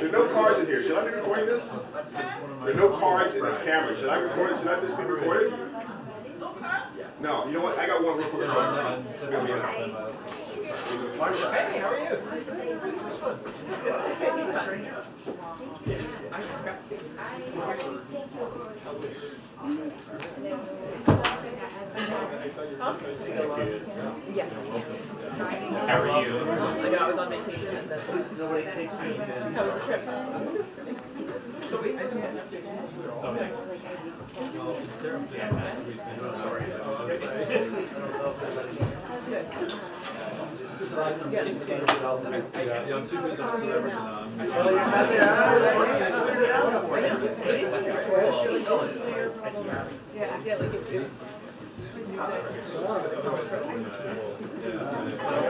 There are no cards in here. Should I be recording this? There are no cards in this camera. Should I record it? Should this be recorded? No. You know what? I got one real quick. Hey, how are you? Yes. How are you? I know I was on vacation and nobody takes me. How was the trip? So we yeah, like it's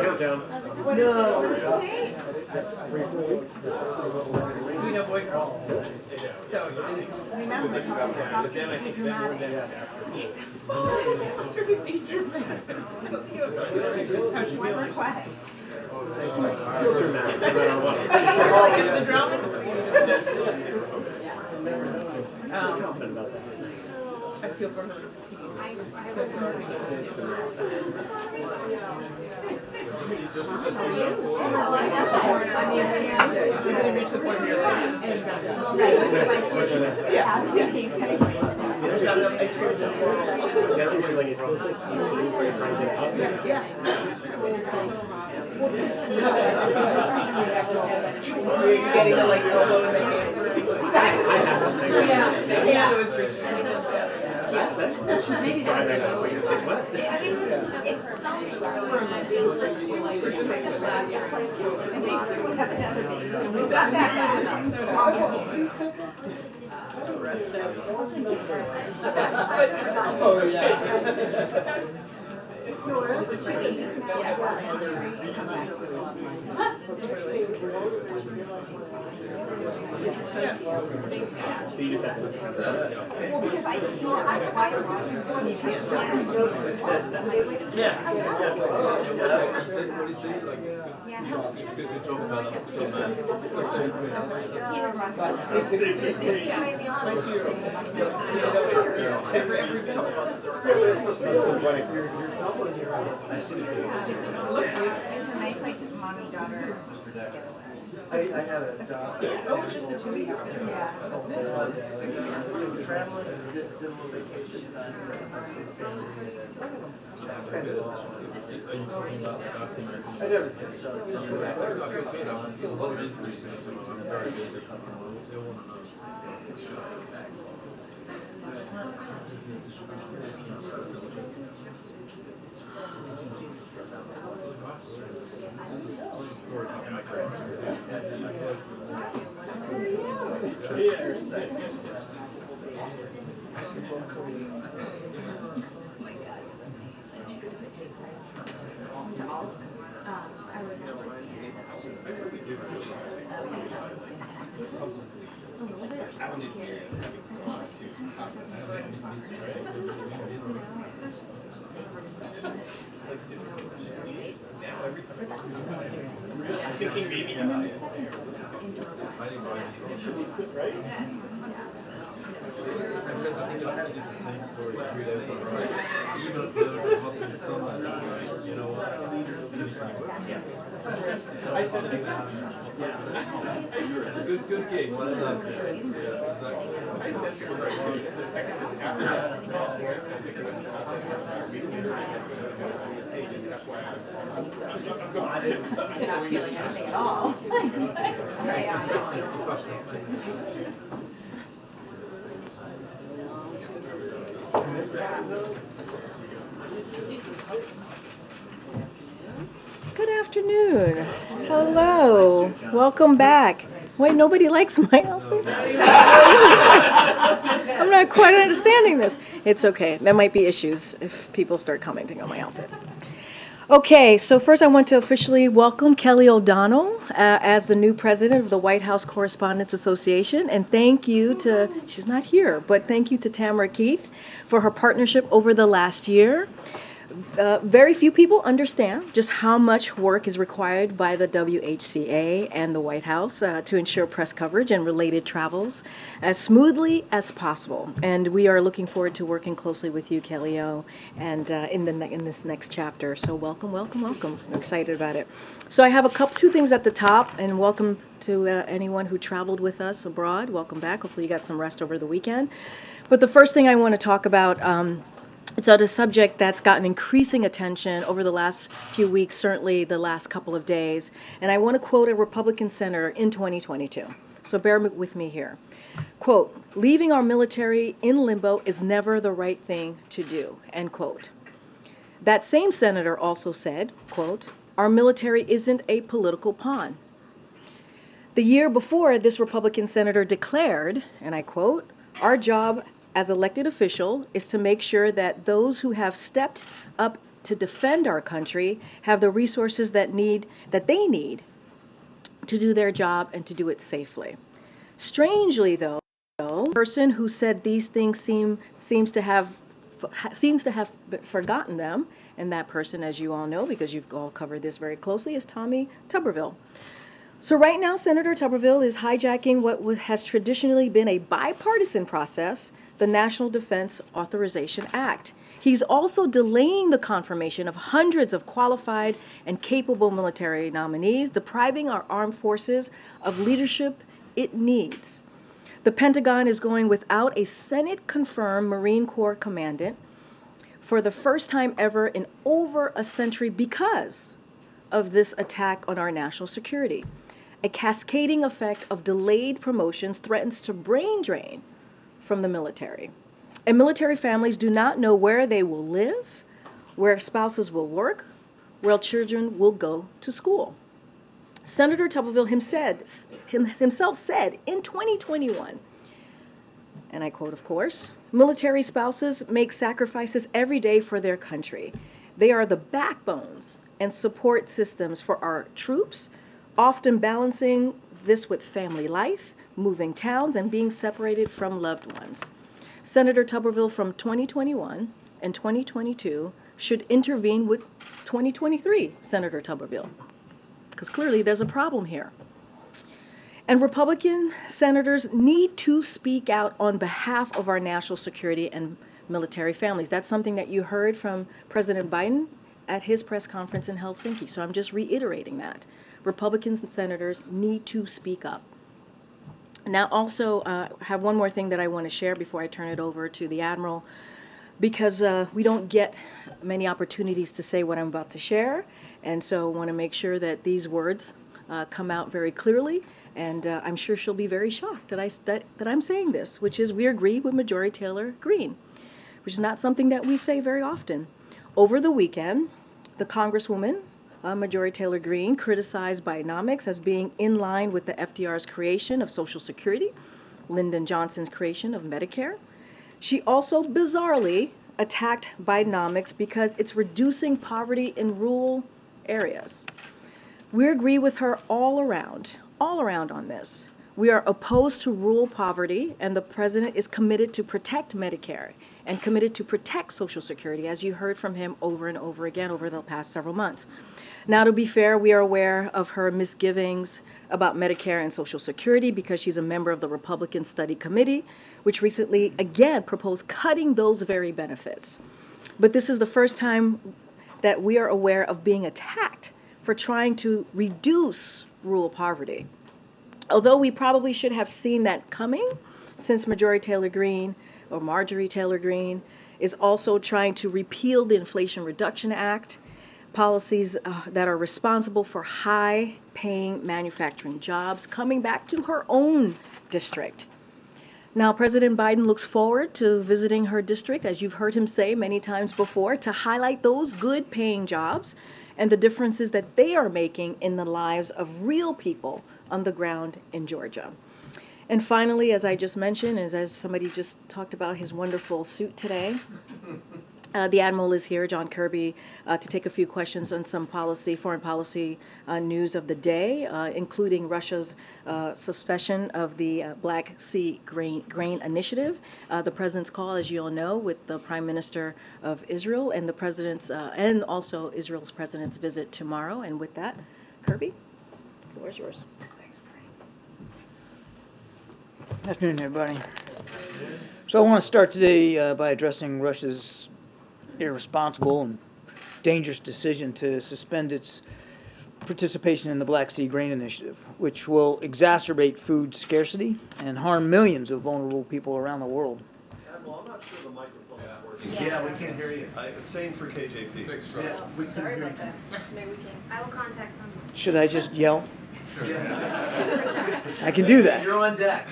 Countdown. No. Do you know Wagner? So, remember, it's dramatic. Be dramatic. How should we request? Dramatic, no matter what. The drama? Confident about that. I feel for her. Getting the like elbow in the hand. That's describing it. We can say what? Oh yeah. So you just have to Good job about that. Good job, It's a nice, like, mommy-daughter getaway. I had a job. Oh, it's just the two of you? Yeah. Traveling and did a little vacation. Are you talking about the Afghan? I never did, so. A lot of interviews in this are very good. They want to know. Thinking maybe I think right? Even if there's a husband son, you know what? I said good gig. Well done. Yeah, exactly. I said the second is after. You're not feeling anything at all. Good afternoon. Hello. Welcome back. Wait, nobody likes my outfit? I'm not quite understanding this. It's okay. There might be issues if people start commenting on my outfit. Okay, so first I want to officially welcome Kelly O'Donnell as the new president of the White House Correspondents Association, and thank you to, she's not here, but thank you to Tamara Keith for her partnership over the last year. Very few people understand just how much work is required by the WHCA and the White House to ensure press coverage and related travels as smoothly as possible. And we are looking forward to working closely with you, Kelly O, and in this next chapter. So welcome, welcome, welcome. I'm excited about it. So I have two things at the top, and welcome to anyone who traveled with us abroad. Welcome back. Hopefully you got some rest over the weekend. But the first thing I want to talk about, it's on a subject that's gotten increasing attention over the last few weeks, certainly the last couple of days. And I want to quote a Republican senator in 2022. So bear with me here. Quote, "Leaving our military in limbo is never the right thing to do," end quote. That same senator also said, quote, "Our military isn't a political pawn." The year before, this Republican senator declared, and I quote, "Our job as elected official is to make sure that those who have stepped up to defend our country have the resources that they need to do their job and to do it safely." Strangely, though, the person who said these things seems to have forgotten them, and that person, as you all know, because you've all covered this very closely, is Tommy Tuberville. So right now, Senator Tuberville is hijacking what has traditionally been a bipartisan process, the National Defense Authorization Act. He's also delaying the confirmation of hundreds of qualified and capable military nominees, depriving our armed forces of leadership it needs. The Pentagon is going without a Senate-confirmed Marine Corps commandant for the first time ever in over a century because of this attack on our national security. A cascading effect of delayed promotions threatens to brain drain from the military. And military families do not know where they will live, where spouses will work, where children will go to school. Senator Tuberville himself said in 2021, and I quote, of course, "Military spouses make sacrifices every day for their country. They are the backbones and support systems for our troops, often balancing this with family life, moving towns, and being separated from loved ones." Senator Tuberville from 2021 and 2022 should intervene with 2023 Senator Tuberville, because clearly there's a problem here. And Republican senators need to speak out on behalf of our national security and military families. That's something that you heard from President Biden at his press conference in Helsinki. So I'm just reiterating that. Republican senators need to speak up. Now also, have one more thing that I want to share before I turn it over to the Admiral, because we don't get many opportunities to say what I'm about to share, and so I want to make sure that these words come out very clearly, and I'm sure she'll be very shocked that I'm saying this, which is we agree with Majority Taylor Greene, which is not something that we say very often. Over the weekend, the Congresswoman, Majority Taylor Greene, criticized Bidenomics as being in line with the FDR's creation of Social Security, Lyndon Johnson's creation of Medicare. She also bizarrely attacked Bidenomics because it's reducing poverty in rural areas. We agree with her all around on this. We are opposed to rural poverty, and the President is committed to protect Medicare and committed to protect Social Security, as you heard from him over and over again over the past several months. Now, to be fair, we are aware of her misgivings about Medicare and Social Security because she's a member of the Republican Study Committee, which recently, again, proposed cutting those very benefits. But this is the first time that we are aware of being attacked for trying to reduce rural poverty. Although we probably should have seen that coming, since Majority Taylor Greene, or Marjorie Taylor Greene, is also trying to repeal the Inflation Reduction Act, policies that are responsible for high-paying manufacturing jobs coming back to her own district. Now, President Biden looks forward to visiting her district, as you've heard him say many times before, to highlight those good-paying jobs and the differences that they are making in the lives of real people on the ground in Georgia. And finally, as I just mentioned, as somebody just talked about his wonderful suit today, The Admiral is here, John Kirby, to take a few questions on some foreign policy news of the day, including Russia's suspension of the Black Sea grain initiative, the President's call, as you all know, with the Prime Minister of Israel, and the President's, and also Israel's President's visit tomorrow. And with that, Kirby, the floor is yours. Good afternoon, everybody. So I want to start today by addressing Russia's irresponsible and dangerous decision to suspend its participation in the Black Sea grain initiative, which will exacerbate food scarcity and harm millions of vulnerable people around the world. Admiral, I'm not sure the microphone is working. Yeah, we can't hear you. Same for KJP. Yeah, we can hear you. Maybe we can. I will contact someone. Should I just yell? I can do that. You're on deck.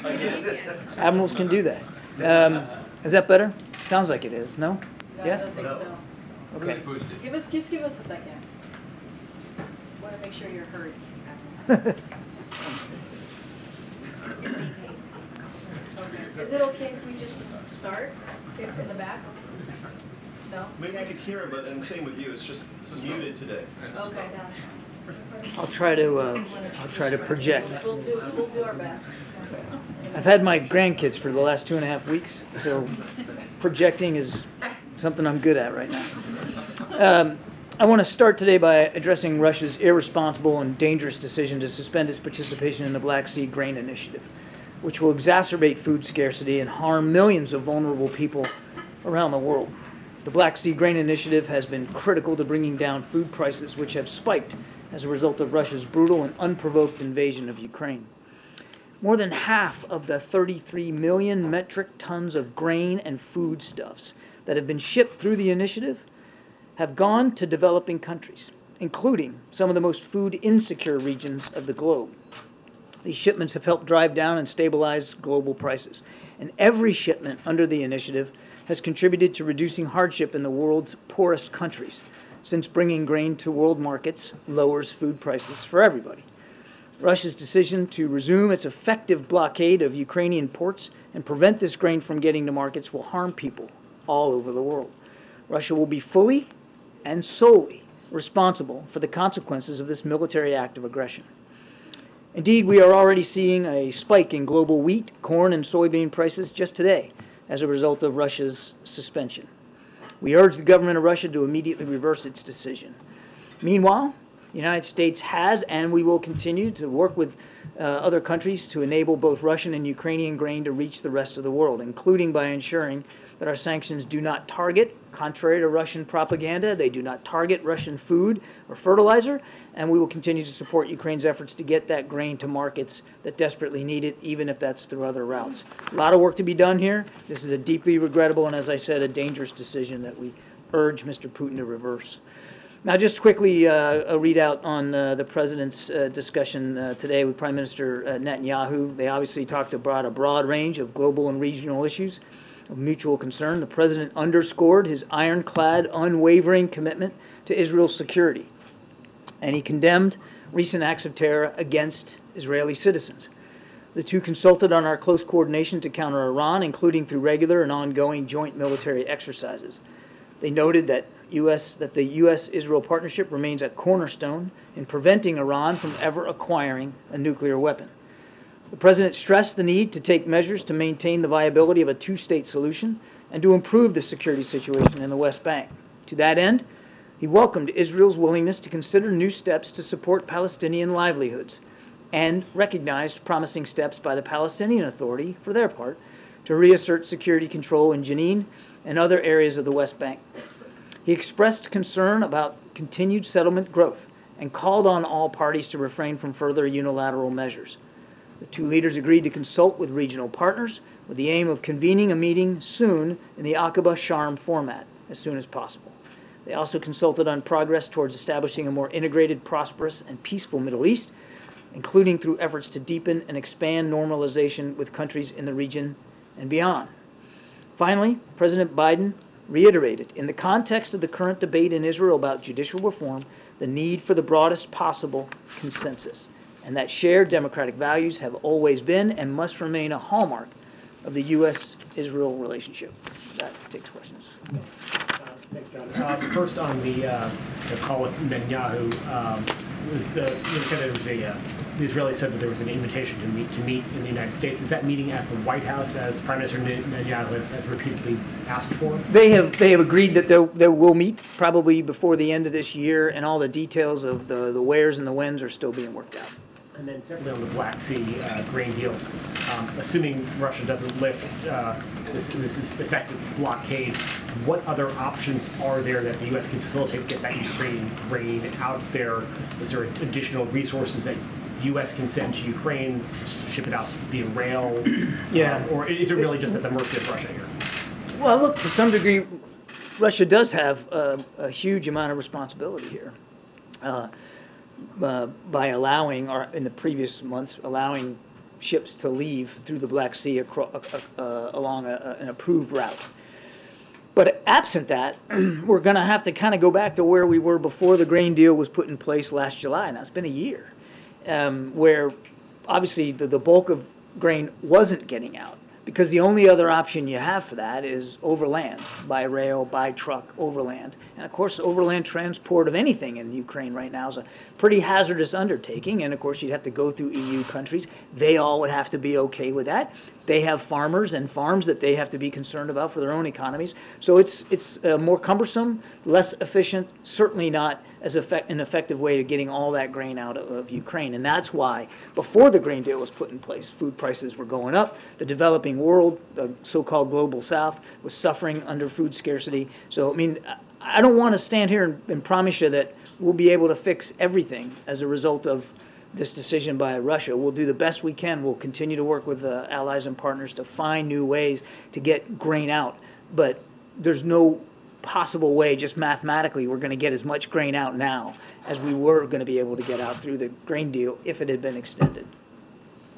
Admirals can do that. Is that better? Sounds like it is. No? No, Yeah? I don't think so. Okay. Just give us a second. Want to make sure you're heard. Okay. Is it okay if we just start in the back? No? Maybe I could hear him, but and same with you. It's just muted today. Okay. I'll try to project. We'll do our best. I've had my grandkids for the last 2.5 weeks, so projecting is something I'm good at right now. I want to start today by addressing Russia's irresponsible and dangerous decision to suspend its participation in the Black Sea grain initiative, which will exacerbate food scarcity and harm millions of vulnerable people around the world. The Black Sea grain initiative has been critical to bringing down food prices, which have spiked as a result of Russia's brutal and unprovoked invasion of Ukraine. More than half of the 33 million metric tons of grain and foodstuffs that have been shipped through the initiative have gone to developing countries, including some of the most food insecure regions of the globe. These shipments have helped drive down and stabilize global prices, and every shipment under the initiative has contributed to reducing hardship in the world's poorest countries, since bringing grain to world markets lowers food prices for everybody. Russia's decision to resume its effective blockade of Ukrainian ports and prevent this grain from getting to markets will harm people all over the world. Russia will be fully and solely responsible for the consequences of this military act of aggression. Indeed, we are already seeing a spike in global wheat, corn, and soybean prices just today as a result of Russia's suspension. We urge the government of Russia to immediately reverse its decision. Meanwhile, the United States has and we will continue to work with other countries to enable both Russian and Ukrainian grain to reach the rest of the world, including by ensuring that our sanctions do not target, contrary to Russian propaganda, they do not target Russian food or fertilizer, and we will continue to support Ukraine's efforts to get that grain to markets that desperately need it, even if that's through other routes. A lot of work to be done here. This is a deeply regrettable and, as I said, a dangerous decision that we urge Mr. Putin to reverse. Now, just quickly, a readout on the President's discussion today with Prime Minister Netanyahu. They obviously talked about a broad range of global and regional issues of mutual concern. The President underscored his ironclad, unwavering commitment to Israel's security, and he condemned recent acts of terror against Israeli citizens. The two consulted on our close coordination to counter Iran, including through regular and ongoing joint military exercises. They noted that the U.S.-Israel partnership remains a cornerstone in preventing Iran from ever acquiring a nuclear weapon. The President stressed the need to take measures to maintain the viability of a two-state solution and to improve the security situation in the West Bank. To that end, he welcomed Israel's willingness to consider new steps to support Palestinian livelihoods and recognized promising steps by the Palestinian Authority, for their part, to reassert security control in Jenin and other areas of the West Bank. He expressed concern about continued settlement growth and called on all parties to refrain from further unilateral measures. The two leaders agreed to consult with regional partners with the aim of convening a meeting soon in the Aqaba Sharm format as soon as possible. They also consulted on progress towards establishing a more integrated, prosperous, and peaceful Middle East, including through efforts to deepen and expand normalization with countries in the region and beyond. Finally, President Biden reiterated, in the context of the current debate in Israel about judicial reform, the need for the broadest possible consensus, and that shared democratic values have always been and must remain a hallmark of the U.S.-Israel relationship. That takes questions. Thanks, John. First on the call with Netanyahu, the Israelis said that there was an invitation to meet in the United States. Is that meeting at the White House, as Prime Minister Netanyahu has repeatedly asked for? They have agreed that they will meet probably before the end of this year, and all the details of the wheres and the whens are still being worked out. And then separately on the Black Sea grain deal, assuming Russia doesn't lift this is effective blockade, what other options are there that the U.S. can facilitate to get that Ukrainian grain out there? Is there additional resources that the U.S. can send to Ukraine, ship it out via rail? Yeah. Or is it really just at the mercy of Russia here? Well, look, to some degree, Russia does have a huge amount of responsibility here. By allowing, or in the previous months, allowing ships to leave through the Black Sea along an approved route. But absent that, we're going to have to kind of go back to where we were before the grain deal was put in place last July, and that's been a year, where obviously the bulk of grain wasn't getting out, because the only other option you have for that is overland, by rail, by truck, overland. And of course, overland transport of anything in Ukraine right now is a pretty hazardous undertaking, and of course you'd have to go through EU countries. They all would have to be okay with that. They have farmers and farms that they have to be concerned about for their own economies. So it's more cumbersome, less efficient, certainly not as an effective way to getting all that grain out of Ukraine. And that's why before the grain deal was put in place, food prices were going up. The developing world, the so-called global south, was suffering under food scarcity. So, I mean, I don't want to stand here and promise you that we'll be able to fix everything as a result of this decision by Russia. We'll do the best we can. We'll continue to work with allies and partners to find new ways to get grain out. But there's no possible way, just mathematically, we're going to get as much grain out now as we were going to be able to get out through the grain deal if it had been extended.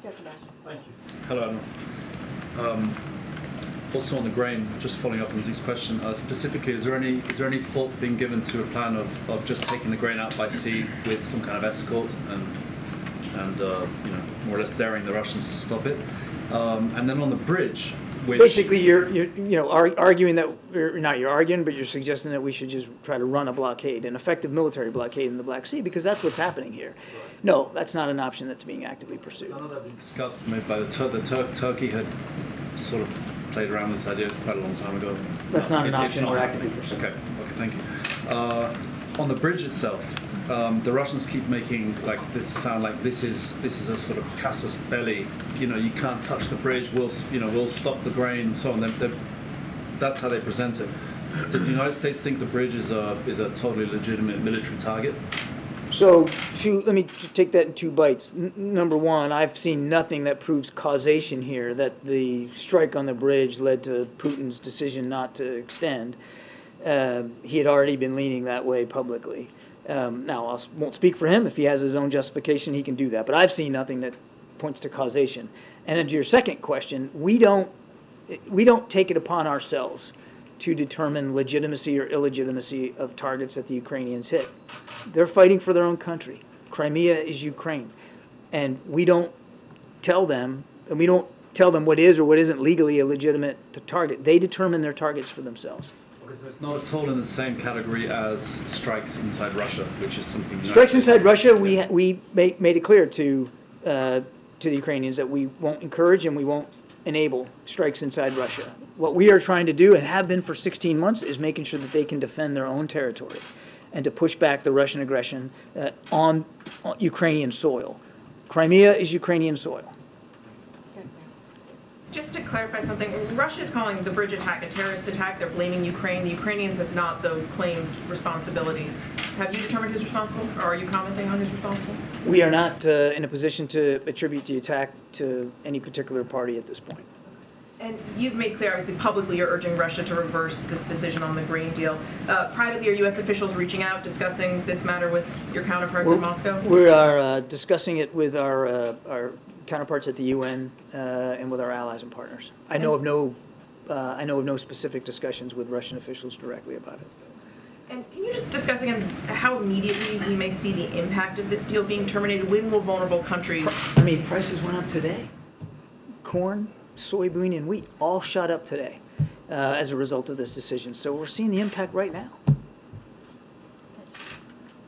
Yes, Sebastian. Thank you. Hello. Also on the grain, just following up on Zeke's question, specifically, is there any thought being given to a plan of just taking the grain out by sea with some kind of escort and more or less daring the Russians to stop it? And then on the bridge, which basically you're arguing that, you're arguing, but you're suggesting that we should just try to run a blockade, an effective military blockade in the Black Sea, because that's what's happening here. Right. No, that's not an option that's being actively pursued. I know that been discussed maybe by Turkey had sort of played around with this idea quite a long time ago. That's not an option we're actively pursuing. Okay, thank you. On the bridge itself, the Russians keep making this sound like this is a sort of casus belli. You can't touch the bridge. We'll stop the grain and so on. That's how they present it. Does the United States think the bridge is a totally legitimate military target? So let me take that in two bites. Number one, I've seen nothing that proves causation here, that the strike on the bridge led to Putin's decision not to extend. He had already been leaning that way publicly. Now, I won't speak for him. If he has his own justification, he can do that. But I've seen nothing that points to causation. And then to your second question, we don't take it upon ourselves to determine legitimacy or illegitimacy of targets that the Ukrainians hit. They're fighting for their own country. Crimea is Ukraine. And we don't tell them what is or what isn't legally a legitimate target. They determine their targets for themselves. Okay, so it's not at all in the same category as strikes inside Russia, which is something... Strikes inside Russia, we made it clear to the Ukrainians that we won't encourage and we won't enable strikes inside Russia. What we are trying to do, and have been for 16 months, is making sure that they can defend their own territory and to push back the Russian aggression on Ukrainian soil. Crimea is Ukrainian soil. Just to clarify something, Russia is calling the bridge attack a terrorist attack. They're blaming Ukraine. The Ukrainians have not, though, claimed responsibility. Have you determined who's responsible, or are you commenting on who's responsible? We are not in a position to attribute the attack to any particular party at this point. And you've made clear, obviously, publicly you're urging Russia to reverse this decision on the grain deal. Privately, are U.S. officials reaching out, discussing this matter with your counterparts in Moscow? We are discussing it with our counterparts at the UN and with our allies and partners. I know of no specific discussions with Russian officials directly about it. And can you just discuss again how immediately we may see the impact of this deal being terminated? When will vulnerable countries... I mean, prices went up today. Corn, soybean, and wheat all shot up today. as a result of this decision. So we're seeing the impact right now.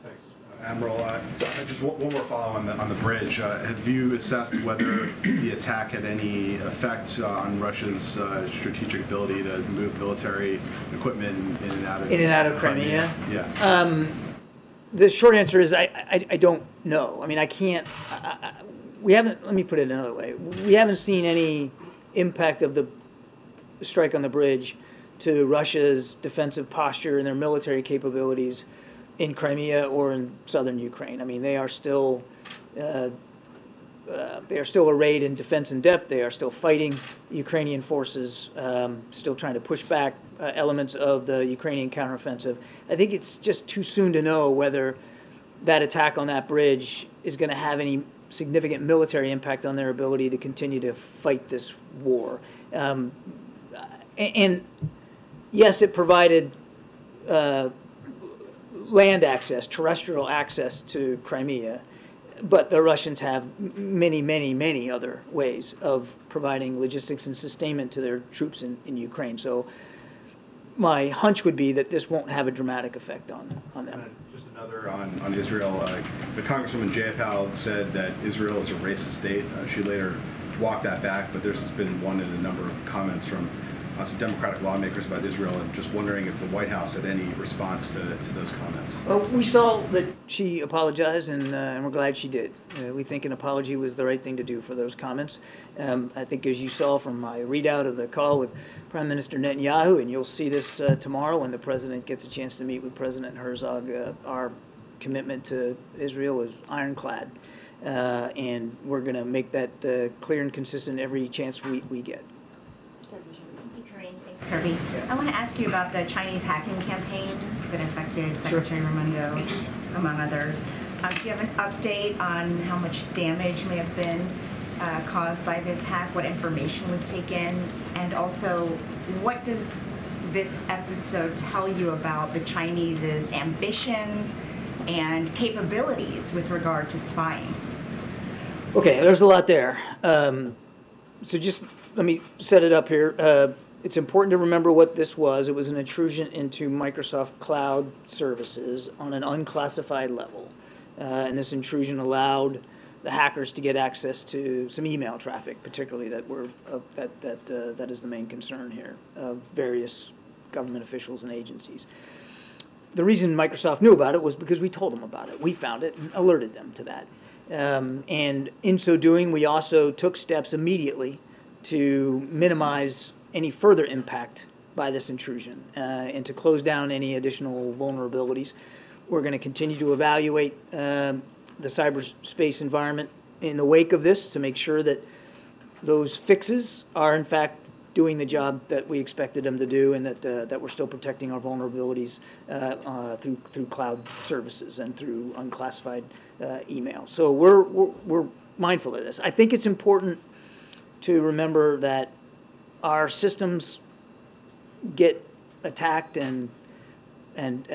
Thanks. Admiral, just one more follow on the bridge. Have you assessed whether the attack had any effect on Russia's strategic ability to move military equipment in and out of Crimea? Yeah. The short answer is I don't know. I mean, I can't. We haven't. Let me put it another way. We haven't seen any impact of the strike on the bridge to Russia's defensive posture and their military capabilities in Crimea or in southern Ukraine. I mean, they are still arrayed in defense in depth. They are still fighting Ukrainian forces, still trying to push back elements of the Ukrainian counteroffensive. I think it's just too soon to know whether that attack on that bridge is going to have any significant military impact on their ability to continue to fight this war. And yes, it provided land access, terrestrial access to Crimea, but the Russians have many, many, many other ways of providing logistics and sustainment to their troops in Ukraine. So my hunch would be that this won't have a dramatic effect on them. Just another on Israel. The Congresswoman Jayapal said that Israel is a racist state. She later walked that back, but there's been one in a number of comments from some Democratic lawmakers about Israel, and just wondering if the White House had any response to those comments. Well, we saw that she apologized, and we're glad she did. We think an apology was the right thing to do for those comments. I think, as you saw from my readout of the call with Prime Minister Netanyahu, and you'll see this tomorrow when the President gets a chance to meet with President Herzog, our commitment to Israel is ironclad, and we're going to make that clear and consistent every chance we get. Karine, thanks, Kirby. I want to ask you about the Chinese hacking campaign that affected Secretary Raimondo, among others. Do you have an update on how much damage may have been caused by this hack, what information was taken, and also what does this episode tell you about the Chinese's ambitions and capabilities with regard to spying? Okay, there's a lot there. So just let me set it up here. It's important to remember what this was. It was an intrusion into Microsoft Cloud services on an unclassified level. And this intrusion allowed the hackers to get access to some email traffic, particularly that is the main concern here of various government officials and agencies. The reason Microsoft knew about it was because we told them about it. We found it and alerted them to that. And in so doing, we also took steps immediately to minimize any further impact by this intrusion and to close down any additional vulnerabilities. We're going to continue to evaluate the cyberspace environment in the wake of this to make sure that those fixes are in fact doing the job that we expected them to do, and that we're still protecting our vulnerabilities through cloud services and through unclassified email. So we're mindful of this. I think it's important to remember that our systems get attacked, and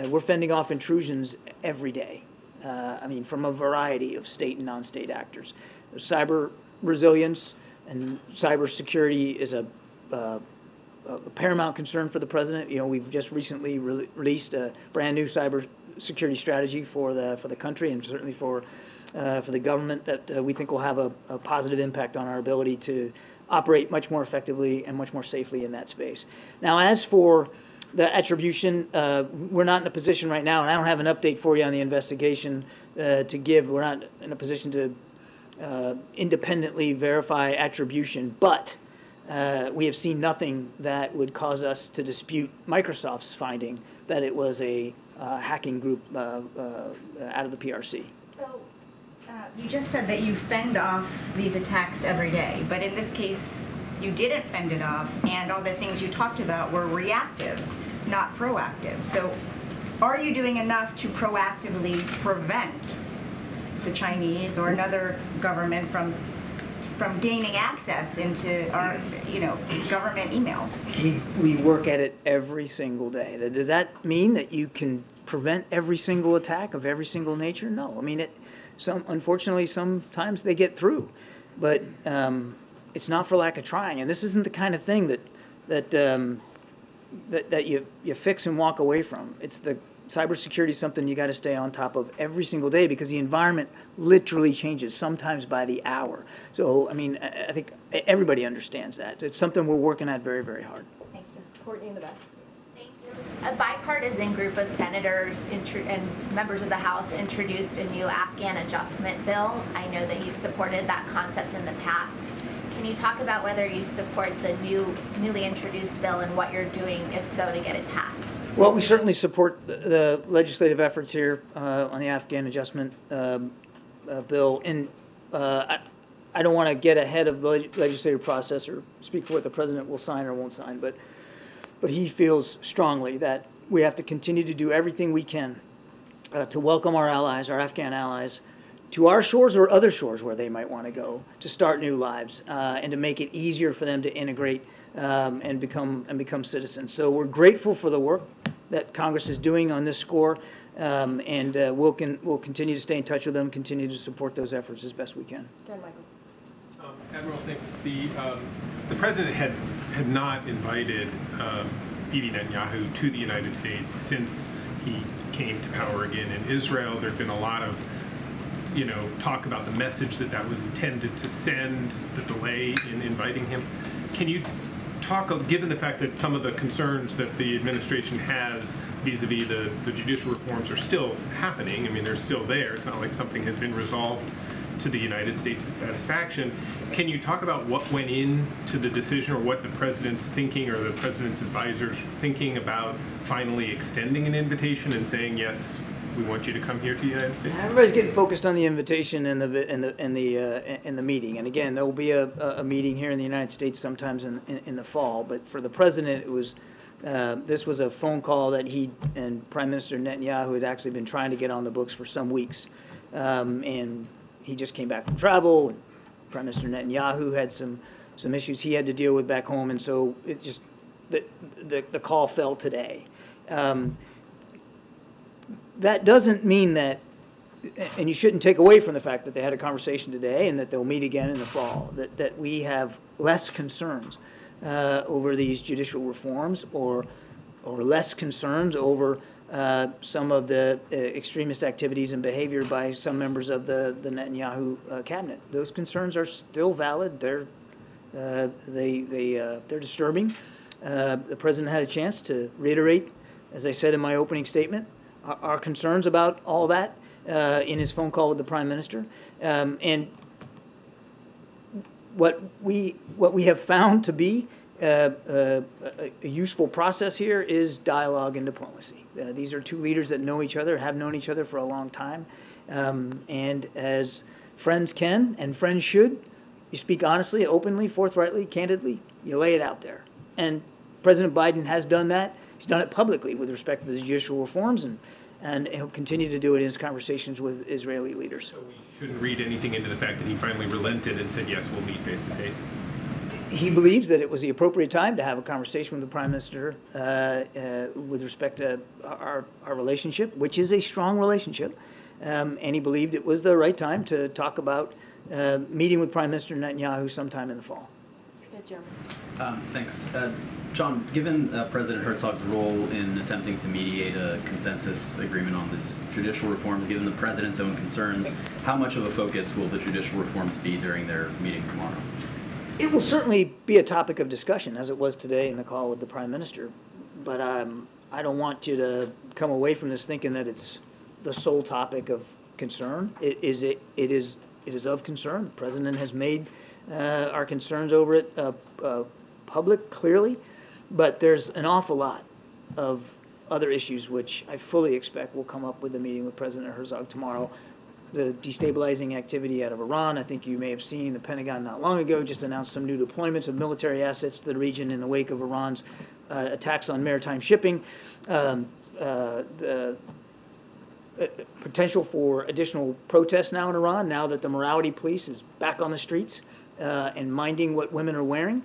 we're fending off intrusions every day. I mean, from a variety of state and non-state actors. Cyber resilience and cyber security is a paramount concern for the president. You know, we've just recently released a brand new cyber security strategy for the country, and certainly for the government, that we think will have a positive impact on our ability to operate much more effectively and much more safely in that space. Now, as for the attribution, we're not in a position right now, and I don't have an update for you on the investigation to give. We're not in a position to independently verify attribution, but we have seen nothing that would cause us to dispute Microsoft's finding that it was a hacking group out of the PRC. So you just said that you fend off these attacks every day, but in this case, you didn't fend it off, and all the things you talked about were reactive, not proactive. So are you doing enough to proactively prevent the Chinese or another government from gaining access into our, government emails? We work at it every single day. Does that mean that you can prevent every single attack of every single nature? No. I mean, unfortunately, sometimes they get through, but it's not for lack of trying. And this isn't the kind of thing that that you fix and walk away from. It's the cybersecurity is something you got to stay on top of every single day because the environment literally changes, sometimes by the hour. So, I mean, I think everybody understands that. It's something we're working at very, very hard. Thank you. Courtney in the back. Thank you. A bipartisan group of senators and members of the House introduced a new Afghan adjustment bill. I know that you've supported that concept in the past. Can you talk about whether you support the newly introduced bill and what you're doing, if so, to get it passed? Well, we certainly support the legislative efforts here on the Afghan adjustment bill. And I don't want to get ahead of the legislative process or speak for what the president will sign or won't sign, but he feels strongly that we have to continue to do everything we can to welcome our allies, our Afghan allies, to our shores or other shores where they might want to go to start new lives and to make it easier for them to integrate and become citizens. So we're grateful for the work that Congress is doing on this score, and we'll continue to stay in touch with them, continue to support those efforts as best we can. Go ahead, Michael. Admiral, thanks. The president had not invited Bibi Netanyahu to the United States since he came to power again in Israel. There have been a lot of talk about the message that was intended to send, the delay in inviting him. Can you talk, given the fact that some of the concerns that the administration has vis-a-vis the judicial reforms are still happening, I mean, they're still there, it's not like something has been resolved to the United States' satisfaction. Can you talk about what went into the decision or what the president's thinking or the president's advisors thinking about finally extending an invitation and saying, yes, we want you to come here to the United States? Everybody's getting focused on the invitation and the meeting. And again, there will be a meeting here in the United States sometimes in the fall. But for the president, it was this was a phone call that he and Prime Minister Netanyahu had actually been trying to get on the books for some weeks, and he just came back from travel. And Prime Minister Netanyahu had some issues he had to deal with back home, and so it just the call fell today. That doesn't mean that, and you shouldn't take away from the fact that they had a conversation today and that they'll meet again in the fall, that we have less concerns over these judicial reforms or less concerns over some of the extremist activities and behavior by some members of the Netanyahu cabinet. Those concerns are still valid. They're disturbing. The president had a chance to reiterate, as I said in my opening statement, our concerns about all that in his phone call with the Prime Minister. And what we have found to be a useful process here is dialogue and diplomacy. These are two leaders that know each other, have known each other for a long time. And as friends can and friends should, you speak honestly, openly, forthrightly, candidly, you lay it out there. And President Biden has done that. He's done it publicly with respect to the judicial reforms, and he'll continue to do it in his conversations with Israeli leaders. So we shouldn't read anything into the fact that he finally relented and said, yes, we'll meet face to face. He believes that it was the appropriate time to have a conversation with the Prime Minister with respect to our relationship, which is a strong relationship, and he believed it was the right time to talk about meeting with Prime Minister Netanyahu sometime in the fall. Good, Jeremy. Thanks. John, given President Herzog's role in attempting to mediate a consensus agreement on this judicial reforms, given the president's own concerns, how much of a focus will the judicial reforms be during their meeting tomorrow? It will certainly be a topic of discussion, as it was today in the call with the Prime Minister. But I don't want you to come away from this thinking that it's the sole topic of concern. It is of concern. The President has made our concerns over it public, clearly. But there's an awful lot of other issues which I fully expect will come up with the meeting with President Herzog tomorrow. The destabilizing activity out of Iran. I think you may have seen the Pentagon not long ago just announced some new deployments of military assets to the region in the wake of Iran's attacks on maritime shipping. The potential for additional protests now in Iran, now that the morality police is back on the streets and minding what women are wearing.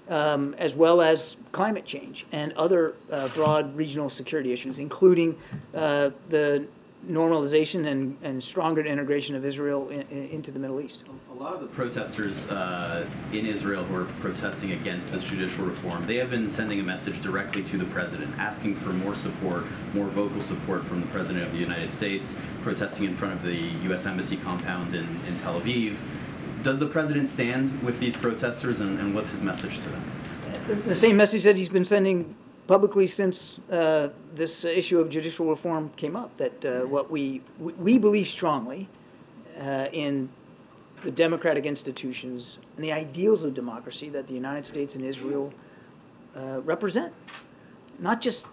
As well as climate change and other broad regional security issues, including the normalization and stronger integration of Israel into the Middle East. A lot of the protesters in Israel who are protesting against this judicial reform, they have been sending a message directly to the president, asking for more support, more vocal support from the president of the United States, protesting in front of the U.S. Embassy compound in Tel Aviv. Does the president stand with these protesters, and what's his message to them? The same message that he's been sending publicly since this issue of judicial reform came up, that what we believe strongly in the democratic institutions and the ideals of democracy that the United States and Israel represent, not just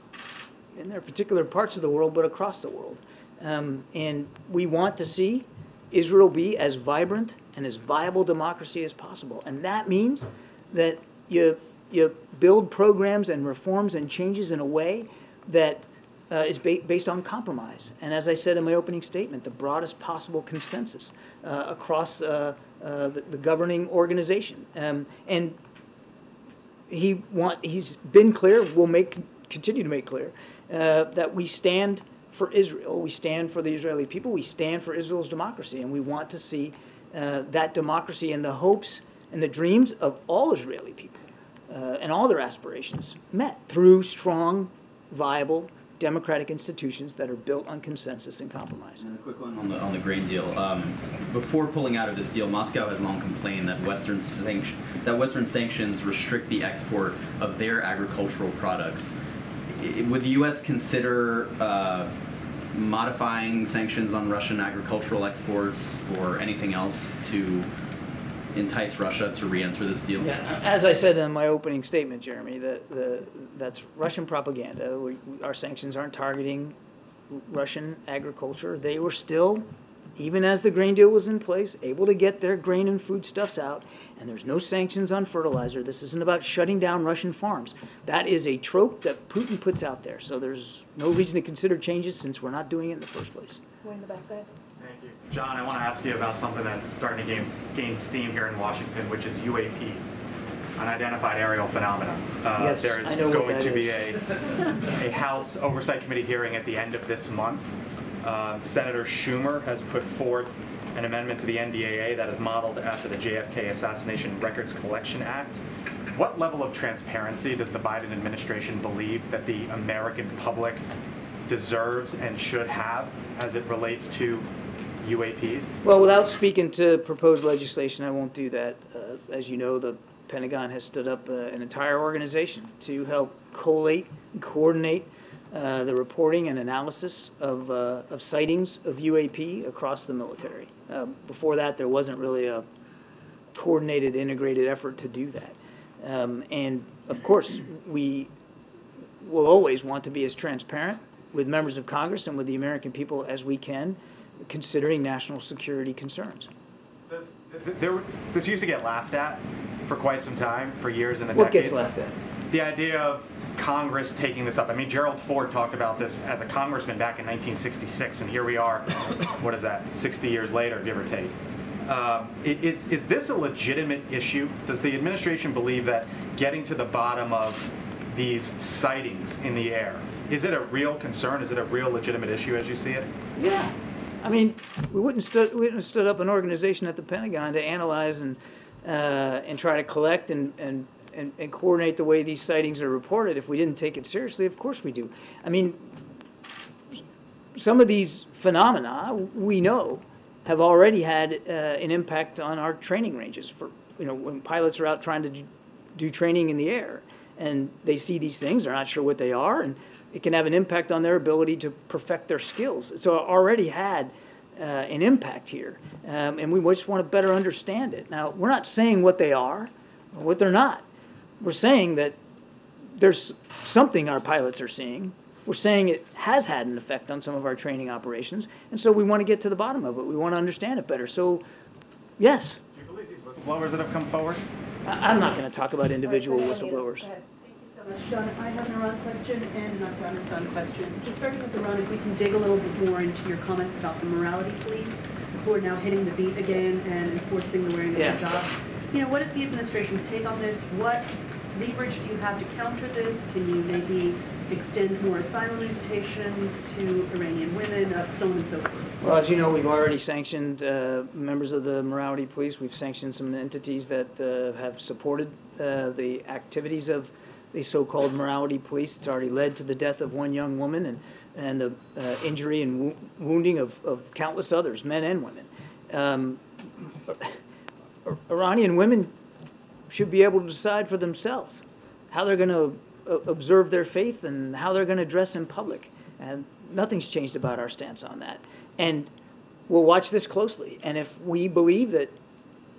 in their particular parts of the world, but across the world. And we want to see Israel be as vibrant and as viable democracy as possible. And that means that you build programs and reforms and changes in a way that is based on compromise. And as I said in my opening statement, the broadest possible consensus across the governing organization. And he's been clear, will continue to make clear, that we stand for Israel, we stand for the Israeli people, we stand for Israel's democracy, and we want to see that democracy and the hopes and the dreams of all Israeli people and all their aspirations met through strong, viable, democratic institutions that are built on consensus and compromise. And a quick one on the grain deal. Before pulling out of this deal, Moscow has long complained that Western sanctions restrict the export of their agricultural products. Would the U.S. consider modifying sanctions on Russian agricultural exports or anything else to entice Russia to re-enter this deal? Yeah, as I said in my opening statement, Jeremy, that's Russian propaganda. Our sanctions aren't targeting Russian agriculture. They were still, even as the grain deal was in place, able to get their grain and foodstuffs out, and there's no sanctions on fertilizer. This isn't about shutting down Russian farms. That is a trope that Putin puts out there, so there's no reason to consider changes since we're not doing it in the first place. Way in the back there. Thank you. John, I want to ask you about something that's starting to gain steam here in Washington, which is UAPs, unidentified aerial phenomena. Yes, there is I know what going that to be is. a House Oversight Committee hearing at the end of this month. Senator Schumer has put forth an amendment to the NDAA that is modeled after the JFK Assassination Records Collection Act. What level of transparency does the Biden administration believe that the American public deserves and should have as it relates to UAPs? Well, without speaking to proposed legislation, I won't do that. As you know, the Pentagon has stood up an entire organization to help collate and coordinate the reporting and analysis of sightings of UAP across the military. Before that, there wasn't really a coordinated, integrated effort to do that. And of course, we will always want to be as transparent with members of Congress and with the American people as we can, considering national security concerns. This used to get laughed at for quite some time, for years and What decades. gets laughed at? The idea of Congress taking this up. I mean, Gerald Ford talked about this as a congressman back in 1966, and here we are, what is that, 60 years later, give or take. Is this a legitimate issue? Does the administration believe that getting to the bottom of these sightings in the air, is it a real concern? Is it a real legitimate issue as you see it? Yeah. I mean, we wouldn't have stood up an organization at the Pentagon to analyze and try to collect and coordinate the way these sightings are reported if we didn't take it seriously. Of course we do. I mean, some of these phenomena we know have already had an impact on our training ranges. For when pilots are out trying to do training in the air and they see these things, they're not sure what they are, and it can have an impact on their ability to perfect their skills. So it already had an impact here, and we just want to better understand it. Now, we're not saying what they are or what they're not. We're saying that there's something our pilots are seeing. We're saying it has had an effect on some of our training operations, and so we want to get to the bottom of it. We want to understand it better. So, yes. Do you believe these whistleblowers that have come forward? I'm not going to talk about individual whistleblowers. John, I have an Iran question and an Afghanistan question. Just starting with Iran, if we can dig a little bit more into your comments about the morality police who are now hitting the beat again and enforcing the wearing of hijabs. What is the administration's take on this? What leverage do you have to counter this? Can you maybe extend more asylum invitations to Iranian women, so on and so forth? Well, as you know, we've already sanctioned members of the morality police. We've sanctioned some entities that have supported the activities of the so-called morality police. It's already led to the death of one young woman and the injury and wounding of countless others, men and women. Iranian women should be able to decide for themselves how they're going to observe their faith and how they're going to dress in public. And nothing's changed about our stance on that. And we'll watch this closely. And if we believe that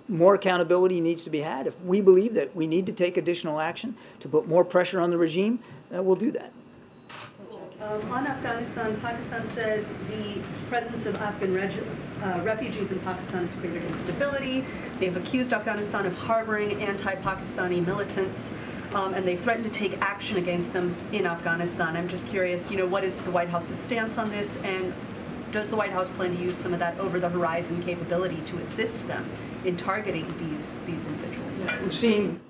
more accountability needs to be had, if we believe that we need to take additional action to put more pressure on the regime, we'll do that. On Afghanistan, Pakistan says the presence of Afghan refugees in Pakistan has created instability. They've accused Afghanistan of harboring anti-Pakistani militants, and they threatened to take action against them in Afghanistan. I'm just curious, what is the White House's stance on this, and does the White House plan to use some of that over-the-horizon capability to assist them in targeting these individuals? We've seen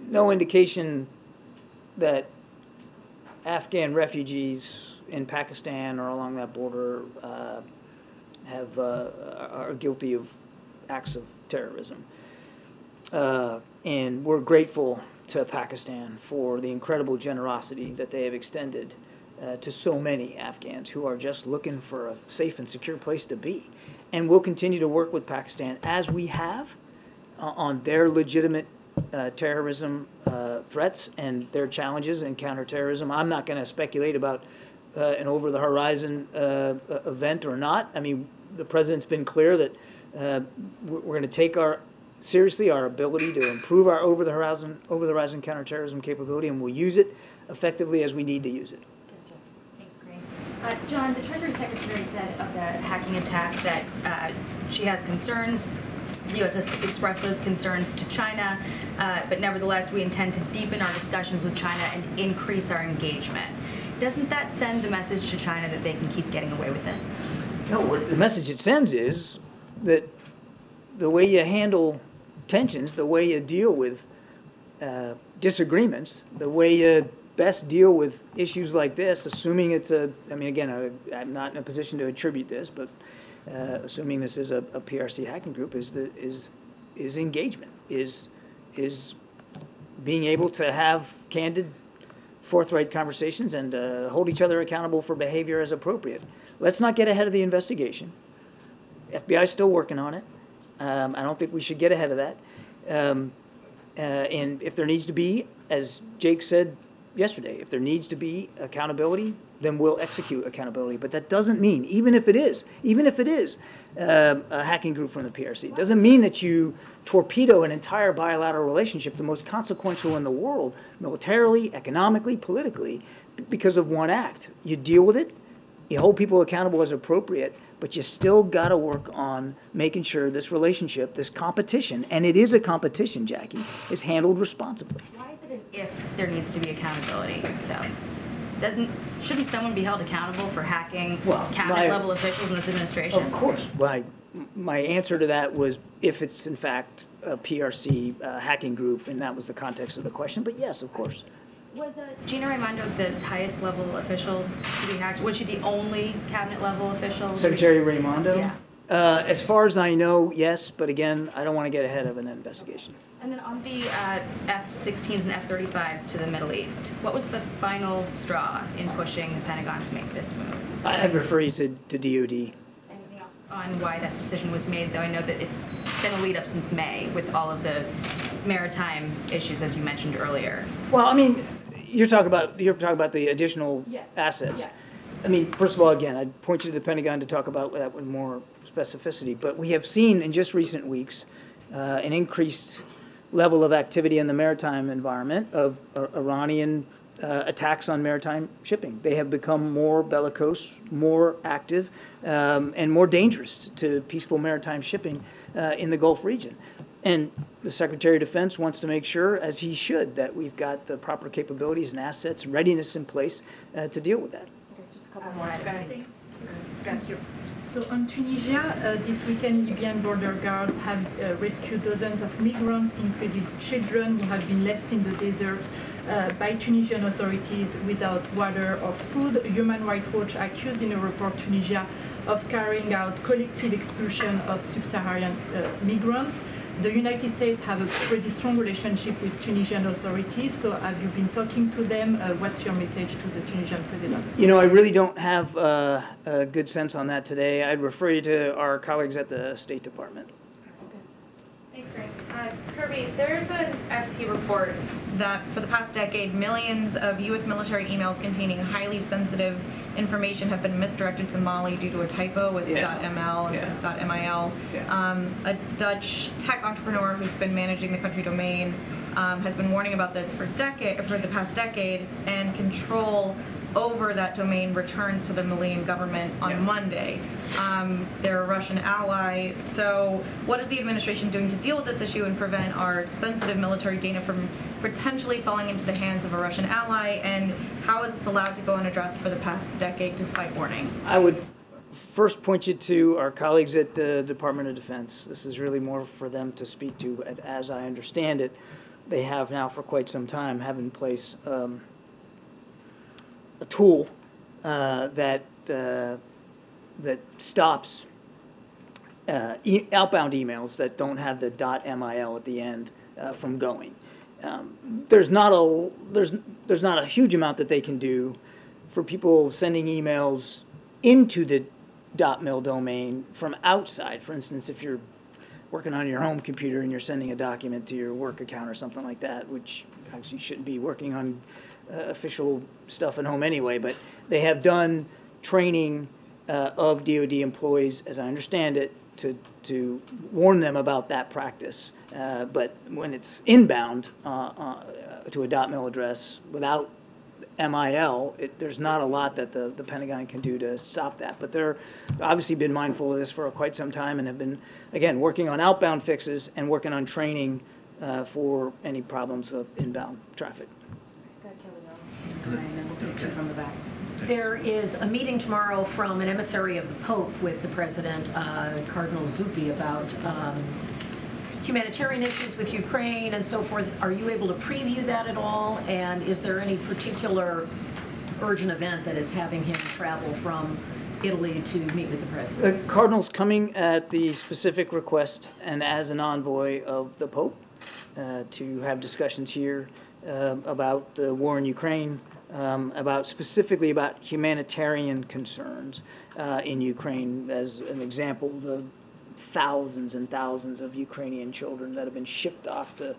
no indication that Afghan refugees in Pakistan or along that border are guilty of acts of terrorism. And we're grateful to Pakistan for the incredible generosity that they have extended to so many Afghans who are just looking for a safe and secure place to be. And we'll continue to work with Pakistan as we have on their legitimate terrorism threats and their challenges in counterterrorism. I'm not going to speculate about an over-the-horizon event or not. I mean, the president's been clear that we're going to take seriously our ability to improve our over-the-horizon counterterrorism capability, and we'll use it effectively as we need to use it. John, the Treasury Secretary said of the hacking attack that she has concerns. The U.S. has expressed those concerns to China, but nevertheless, we intend to deepen our discussions with China and increase our engagement. Doesn't that send the message to China that they can keep getting away with this? No, the message it sends is that the way you handle tensions, the way you deal with disagreements, the way you best deal with issues like this, assuming it's I'm not in a position to attribute this, but assuming this is a PRC hacking group, is engagement, is being able to have candid, forthright conversations and hold each other accountable for behavior as appropriate. Let's not get ahead of the investigation. FBI is still working on it. I don't think we should get ahead of that. And if there needs to be, as Jake said yesterday, if there needs to be accountability, then we'll execute accountability. But that doesn't mean, even if it is a hacking group from the PRC, it doesn't mean that you torpedo an entire bilateral relationship, the most consequential in the world, militarily, economically, politically, because of one act. You deal with it, you hold people accountable as appropriate, but you still got to work on making sure this relationship, this competition, and it is a competition, Jackie, is handled responsibly. Why is it an if there needs to be accountability, though? Shouldn't someone be held accountable for hacking cabinet-level officials in this administration? Of course. My answer to that was if it's, in fact, a PRC hacking group, and that was the context of the question. But yes, of course. Was Gina Raimondo the highest level official to be hacked? Was she the only cabinet level official? Secretary Raimondo? Yeah. As far as I know, yes, but again, I don't want to get ahead of an investigation. And then on the F16s and F35s to the Middle East, what was the final straw in pushing the Pentagon to make this move? I'd refer you to DOD. Anything else on why that decision was made, though? I know that it's been a lead up since May with all of the maritime issues, as you mentioned earlier. Well, I mean, you're talking about the additional assets. Yes. I mean, first of all, again, I'd point you to the Pentagon to talk about that with more specificity. But we have seen in just recent weeks an increased level of activity in the maritime environment of Iranian attacks on maritime shipping. They have become more bellicose, more active, and more dangerous to peaceful maritime shipping in the Gulf region. And the Secretary of Defense wants to make sure, as he should, that we've got the proper capabilities and assets, readiness in place to deal with that. Okay, just a couple more. Thank you. So on Tunisia, this weekend, Libyan border guards have rescued dozens of migrants, including children who have been left in the desert by Tunisian authorities without water or food. Human Rights Watch accused in a report Tunisia of carrying out collective expulsion of sub-Saharan migrants. The United States have a pretty strong relationship with Tunisian authorities, so have you been talking to them? What's your message to the Tunisian president? You know, I really don't have a good sense on that today. I'd refer you to our colleagues at the State Department. Thanks, Greg. Kirby, there's an FT report that for the past decade, millions of U.S. military emails containing highly sensitive information have been misdirected to Mali due to a typo with .ml instead of .mil. A Dutch tech entrepreneur who's been managing the country domain has been warning about this for the past decade, and control over that domain returns to the Malian government on Monday. They're a Russian ally, so what is the administration doing to deal with this issue and prevent our sensitive military data from potentially falling into the hands of a Russian ally, and how is this allowed to go unaddressed for the past decade despite warnings? I would first point you to our colleagues at the Department of Defense. This is really more for them to speak to. As I understand it, they have now for quite some time have in place a tool that stops outbound emails that don't have the .mil at the end from going. There's not a huge amount that they can do for people sending emails into the .mil domain from outside. For instance, if you're working on your home computer and you're sending a document to your work account or something like that, which actually shouldn't be working on official stuff at home anyway, but they have done training of DoD employees, as I understand it, to warn them about that practice. But when it's inbound to a .mil address without MIL, there's not a lot that the Pentagon can do to stop that. But they're obviously been mindful of this for quite some time and have been, again, working on outbound fixes and working on training for any problems of inbound traffic. There is a meeting tomorrow from an emissary of the Pope with the President, Cardinal Zuppi, about humanitarian issues with Ukraine and so forth. Are you able to preview that at all? And is there any particular urgent event that is having him travel from Italy to meet with the President? The Cardinal's coming at the specific request and as an envoy of the Pope to have discussions here about the war in Ukraine, specifically about humanitarian concerns in Ukraine. As an example, the thousands and thousands of Ukrainian children that have been shipped off to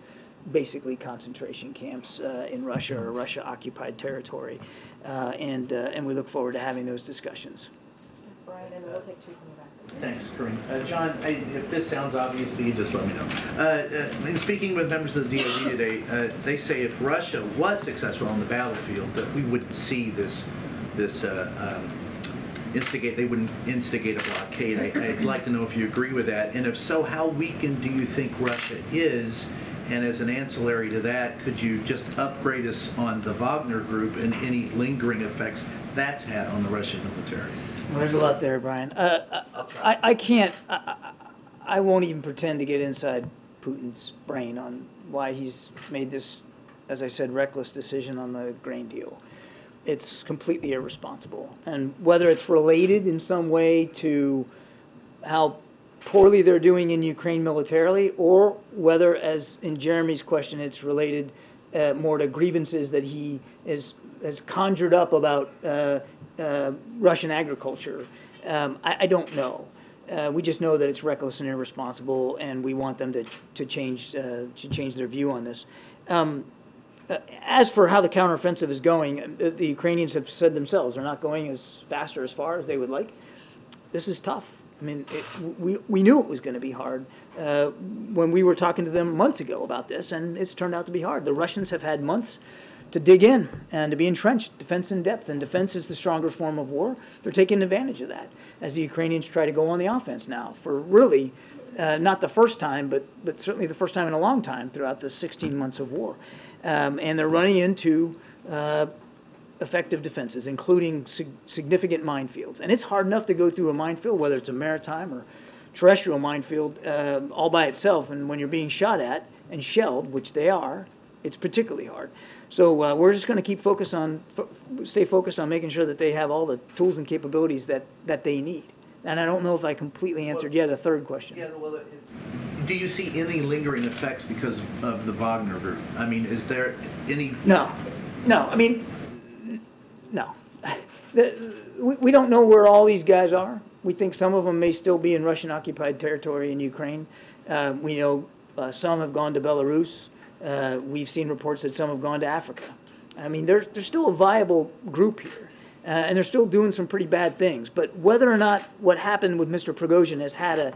basically concentration camps in Russia or Russia-occupied territory, and we look forward to having those discussions. Brian, and we'll take two from the back. Thanks, Karine. John, if this sounds obvious to you, just let me know. In speaking with members of the DoD today, they say if Russia was successful on the battlefield, that we wouldn't see this they wouldn't instigate a blockade. I'd like to know if you agree with that, and if so, how weakened do you think Russia is? And as an ancillary to that, could you just upgrade us on the Wagner group and any lingering effects that's had on the Russian military? Well, there's a lot there, Brian. I can't, I won't even pretend to get inside Putin's brain on why he's made this, as I said, reckless decision on the grain deal. It's completely irresponsible. And whether it's related in some way to how poorly they're doing in Ukraine militarily, or whether, as in Jeremy's question, it's related more to grievances that he has conjured up about Russian agriculture, I don't know. We just know that it's reckless and irresponsible, and we want them to change their view on this. As for how the counteroffensive is going, the Ukrainians have said themselves they're not going as fast or as far as they would like. This is tough. I mean, we knew it was going to be hard when we were talking to them months ago about this, and it's turned out to be hard. The Russians have had months to dig in and to be entrenched, defense in depth, and defense is the stronger form of war. They're taking advantage of that as the Ukrainians try to go on the offense now for really not the first time, but certainly the first time in a long time throughout the 16 months of war. And they're running into effective defenses, including significant minefields. And it's hard enough to go through a minefield, whether it's a maritime or terrestrial minefield, all by itself. And when you're being shot at and shelled, which they are, it's particularly hard. So we're just going to keep stay focused on making sure that they have all the tools and capabilities that they need. And I don't know if I completely answered yet a third question. Yeah, well, do you see any lingering effects because of the Wagner group? I mean, is there any? No. I mean, no. We don't know where all these guys are. We think some of them may still be in Russian-occupied territory in Ukraine. We know some have gone to Belarus. We've seen reports that some have gone to Africa. I mean, there's still a viable group here, and they're still doing some pretty bad things. But whether or not what happened with Mr. Prigozhin has had a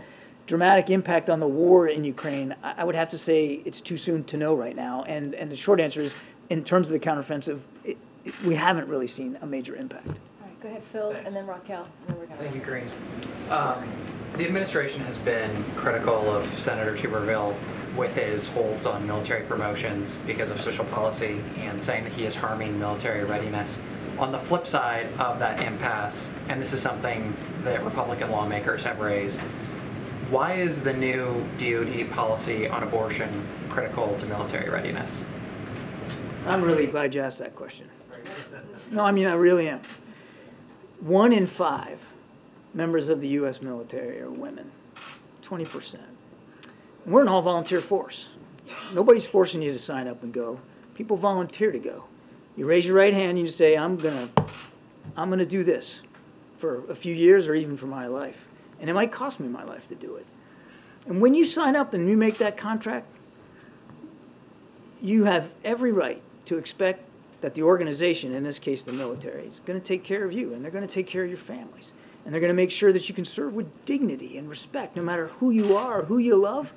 dramatic impact on the war in Ukraine, I would have to say it's too soon to know right now. And the short answer is, in terms of the counteroffensive, we haven't really seen a major impact. All right, go ahead, Phil, and then Raquel. And then we're gonna Thank you, Karine. The administration has been critical of Senator Tuberville with his holds on military promotions because of social policy and saying that he is harming military readiness. On the flip side of that impasse, and this is something that Republican lawmakers have raised, why is the new DoD policy on abortion critical to military readiness? I'm really glad you asked that question. No, I mean, I really am. 1 in 5 members of the U.S. military are women, 20%. We're an all-volunteer force. Nobody's forcing you to sign up and go. People volunteer to go. You raise your right hand and you say, I'm gonna do this for a few years or even for my life. And it might cost me my life to do it. And when you sign up and you make that contract, you have every right to expect that the organization, in this case the military, is going to take care of you, and they're going to take care of your families. And they're going to make sure that you can serve with dignity and respect, no matter who you are, or who you love,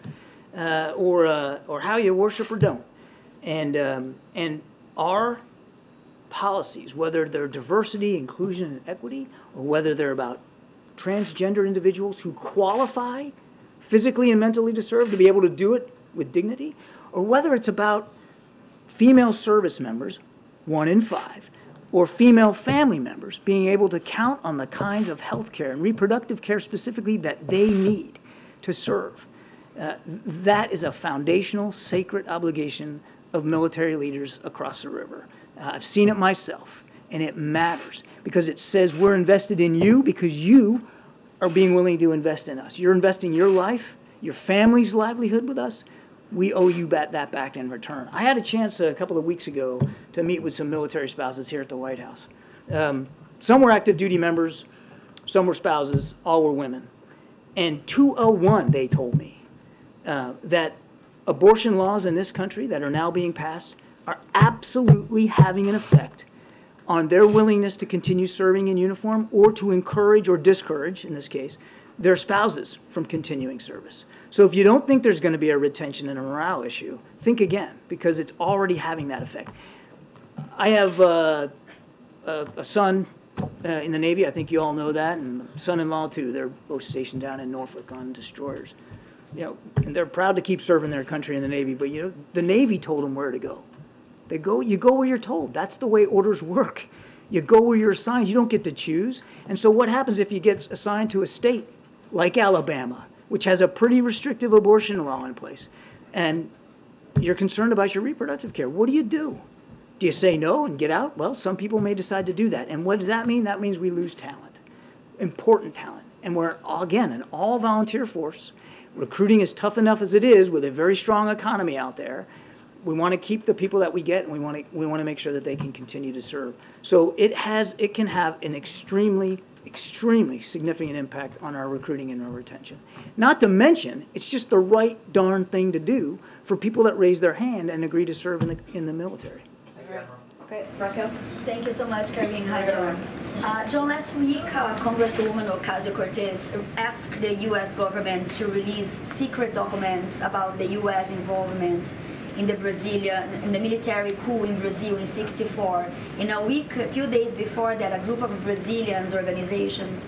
or how you worship or don't. And our policies, whether they're diversity, inclusion, and equity, or whether they're about transgender individuals who qualify physically and mentally to serve, to be able to do it with dignity, or whether it's about female service members, 1 in 5, or female family members being able to count on the kinds of health care and reproductive care specifically that they need to serve. That is a foundational, sacred obligation of military leaders across the river. I've seen it myself, and it matters because it says we're invested in you because you are being willing to invest in us. You're investing your life, your family's livelihood with us. We owe you that back in return. I had a chance a couple of weeks ago to meet with some military spouses here at the White House. Some were active duty members, some were spouses, all were women. And 201, they told me, that abortion laws in this country that are now being passed are absolutely having an effect on their willingness to continue serving in uniform or to encourage or discourage, in this case, their spouses from continuing service. So if you don't think there's going to be a retention and a morale issue, think again, because it's already having that effect. I have a son in the Navy. I think you all know that, and son-in-law too. They're both stationed down in Norfolk on destroyers. You know, and they're proud to keep serving their country in the Navy, but you know, the Navy told them where to go. You go where you're told. That's the way orders work. You go where you're assigned. You don't get to choose. And so what happens if you get assigned to a state like Alabama, which has a pretty restrictive abortion law in place, and you're concerned about your reproductive care? What do? Do you say no and get out? Well, some people may decide to do that. And what does that mean? That means we lose talent, important talent. And we're, again, an all-volunteer force. Recruiting is tough enough as it is with a very strong economy out there. We want to keep the people that we get, and we want to make sure that they can continue to serve. So it can have an extremely significant impact on our recruiting and our retention. Not to mention, it's just the right darn thing to do for people that raise their hand and agree to serve in the military. Okay, Raquel. Thank you so much, Karine. Hi, John. John, last week, Congresswoman Ocasio-Cortez asked the U.S. government to release secret documents about the U.S. involvement in the military coup in Brazil in '64. In a few days before that, a group of Brazilian organizations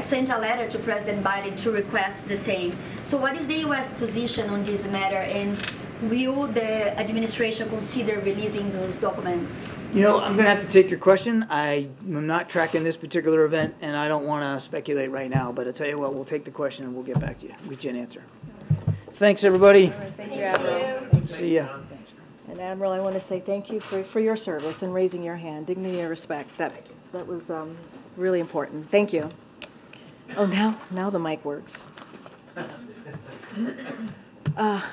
sent a letter to President Biden to request the same. So what is the U.S. position on this matter, and will the administration consider releasing those documents? You know, I'm going to have to take your question. I am not tracking this particular event, and I don't want to speculate right now. But I'll tell you what, we'll take the question and we'll get back to you. We'll get you an answer. Thanks, everybody. All right, thank you, Admiral. See ya. And Admiral, I want to say thank you for your service and raising your hand. Dignity and respect. That was really important. Thank you. Oh, now the mic works.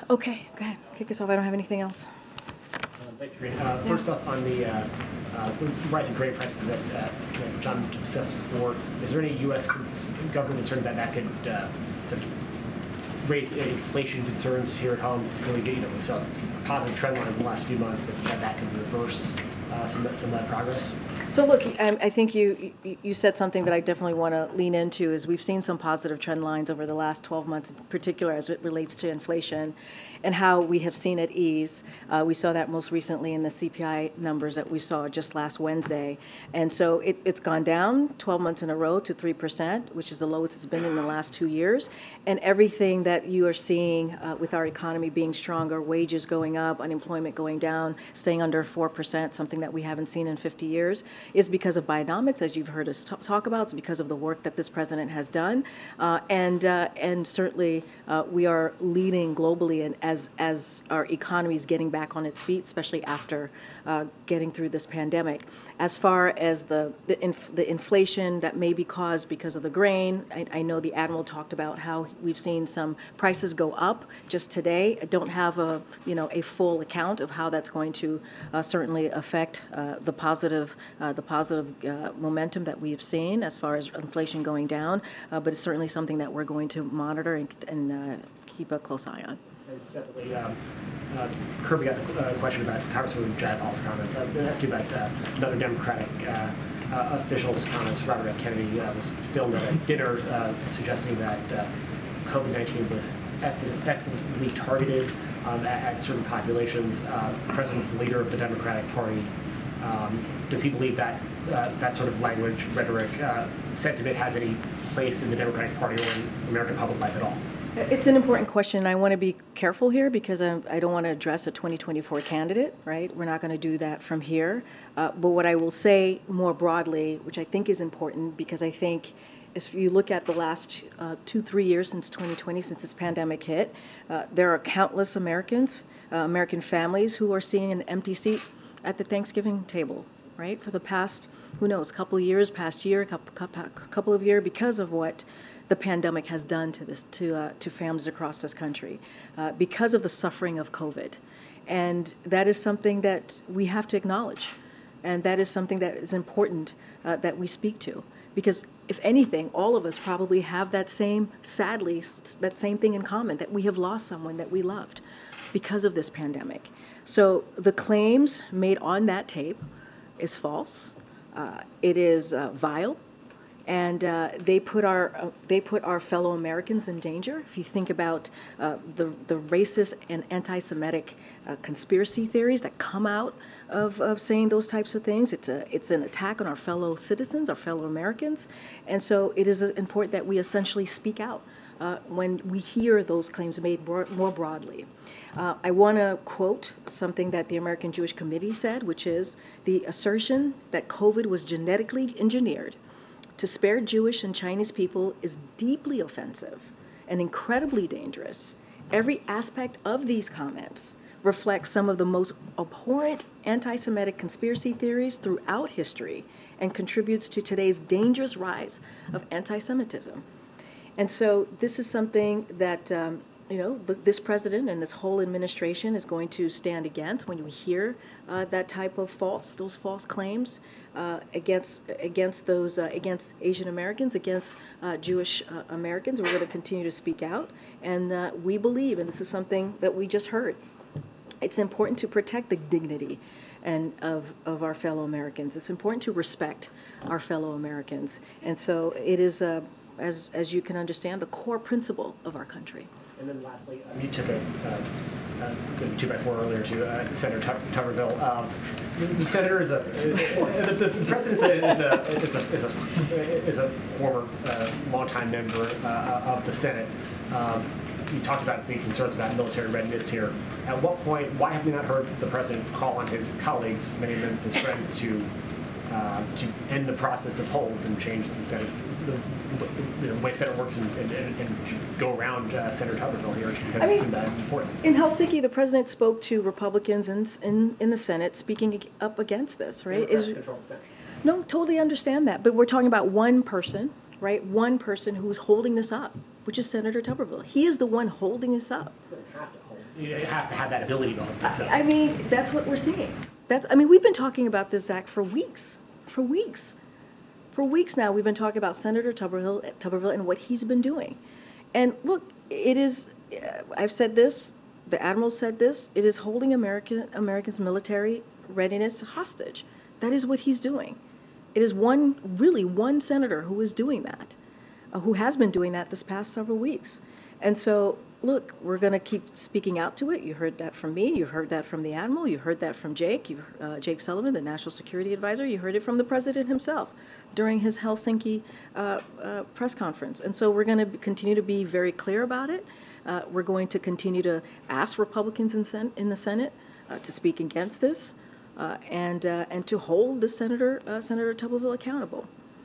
Okay, go ahead. Kick us off. I don't have anything else. Thanks, Karine. First off, on the rising grain prices that John discussed before, is there any U.S. government concern that could sort of raise inflation concerns here at home? Really, we saw some positive trend lines in the last few months, but that could reverse some of that progress? So look, I think you said something that I definitely want to lean into is we've seen some positive trend lines over the last 12 months, in particular as it relates to inflation and how we have seen it ease. We saw that most recently in the CPI numbers that we saw just last Wednesday. And so it's gone down 12 months in a row to 3%, which is the lowest it's been in the last 2 years. And everything that you are seeing with our economy being stronger, wages going up, unemployment going down, staying under 4%, something that we haven't seen in 50 years, is because of Bidenomics, as you've heard us talk about. It's because of the work that this president has done. And certainly we are leading globally and as our economy is getting back on its feet, especially after getting through this pandemic. As far as the inflation that may be caused because of the grain, I know the Admiral talked about how we've seen some prices go up just today. I don't have a full account of how that's going to certainly affect the positive momentum that we've seen as far as inflation going down, but it's certainly something that we're going to monitor and keep a close eye on. Separately, Kirby got a question about Congresswoman Jayapal's comments. I'm going to ask you about another Democratic official's comments. Robert F. Kennedy was filmed at a dinner suggesting that COVID-19 was effectively targeted at certain populations. The president's the leader of the Democratic Party. Does he believe that that sort of language, rhetoric, sentiment has any place in the Democratic Party or in American public life at all? It's an important question. I want to be careful here because I don't want to address a 2024 candidate, right? We're not going to do that from here. But what I will say more broadly, which I think is important, because I think if you look at the last 2-3 years since 2020, since this pandemic hit, there are countless Americans, American families who are seeing an empty seat at the Thanksgiving table, right? For the past, who knows, couple of years, past year, couple of years, because of what the pandemic has done to families across this country, because of the suffering of COVID. And that is something that we have to acknowledge. And that is something that is important that we speak to. Because if anything, all of us probably have that same, sadly, that same thing in common, that we have lost someone that we loved because of this pandemic. So the claims made on that tape is false. It is vile. And they put our fellow Americans in danger. If you think about the racist and anti-Semitic conspiracy theories that come out of saying those types of things, it's an attack on our fellow citizens, our fellow Americans. And so it is important that we essentially speak out when we hear those claims made more broadly. I want to quote something that the American Jewish Committee said, which is the assertion that COVID was genetically engineered to spare Jewish and Chinese people is deeply offensive and incredibly dangerous. Every aspect of these comments reflects some of the most abhorrent anti-Semitic conspiracy theories throughout history and contributes to today's dangerous rise of anti-Semitism. And so this is something that this president and this whole administration is going to stand against when we hear that type of those false claims against Asian Americans, against Jewish Americans. We're going to continue to speak out, and we believe, and this is something that we just heard, it's important to protect the dignity of our fellow Americans. It's important to respect our fellow Americans, and so it is, as you can understand, the core principle of our country. And then lastly, you took a 2x4 earlier to Senator Tuberville. The senator is the president is a former longtime member of the Senate. you talked about the concerns about military readiness here. At what point, why have we not heard the president call on his colleagues, many of them his friends, to end the process of holds and change the Senate, the way Senate works and go around Senator Tuberville here, because it's important. In Helsinki, the president spoke to Republicans in the Senate, speaking up against this, right? No, totally understand that, but we're talking about one person, right? One person who's holding this up, which is Senator Tuberville. He is the one holding this up. You have to have that ability to hold things up. I mean, that's what we're seeing. We've been talking about this, Zach, for weeks. For weeks now, we've been talking about Senator Tuberville and what he's been doing. And look, it is, I've said this, the Admiral said this, it is holding America's military readiness hostage. That is what he's doing. It is really one senator who is doing that, who has been doing that this past several weeks. And so, look, we're going to keep speaking out to it. You heard that from me. You heard that from the Admiral. You heard that from Jake. Jake Sullivan, the National Security Advisor. You heard it from the President himself during his Helsinki press conference. And so we're going to continue to be very clear about it. We're going to continue to ask Republicans in the Senate to speak against this and to hold the Senator Tuberville accountable.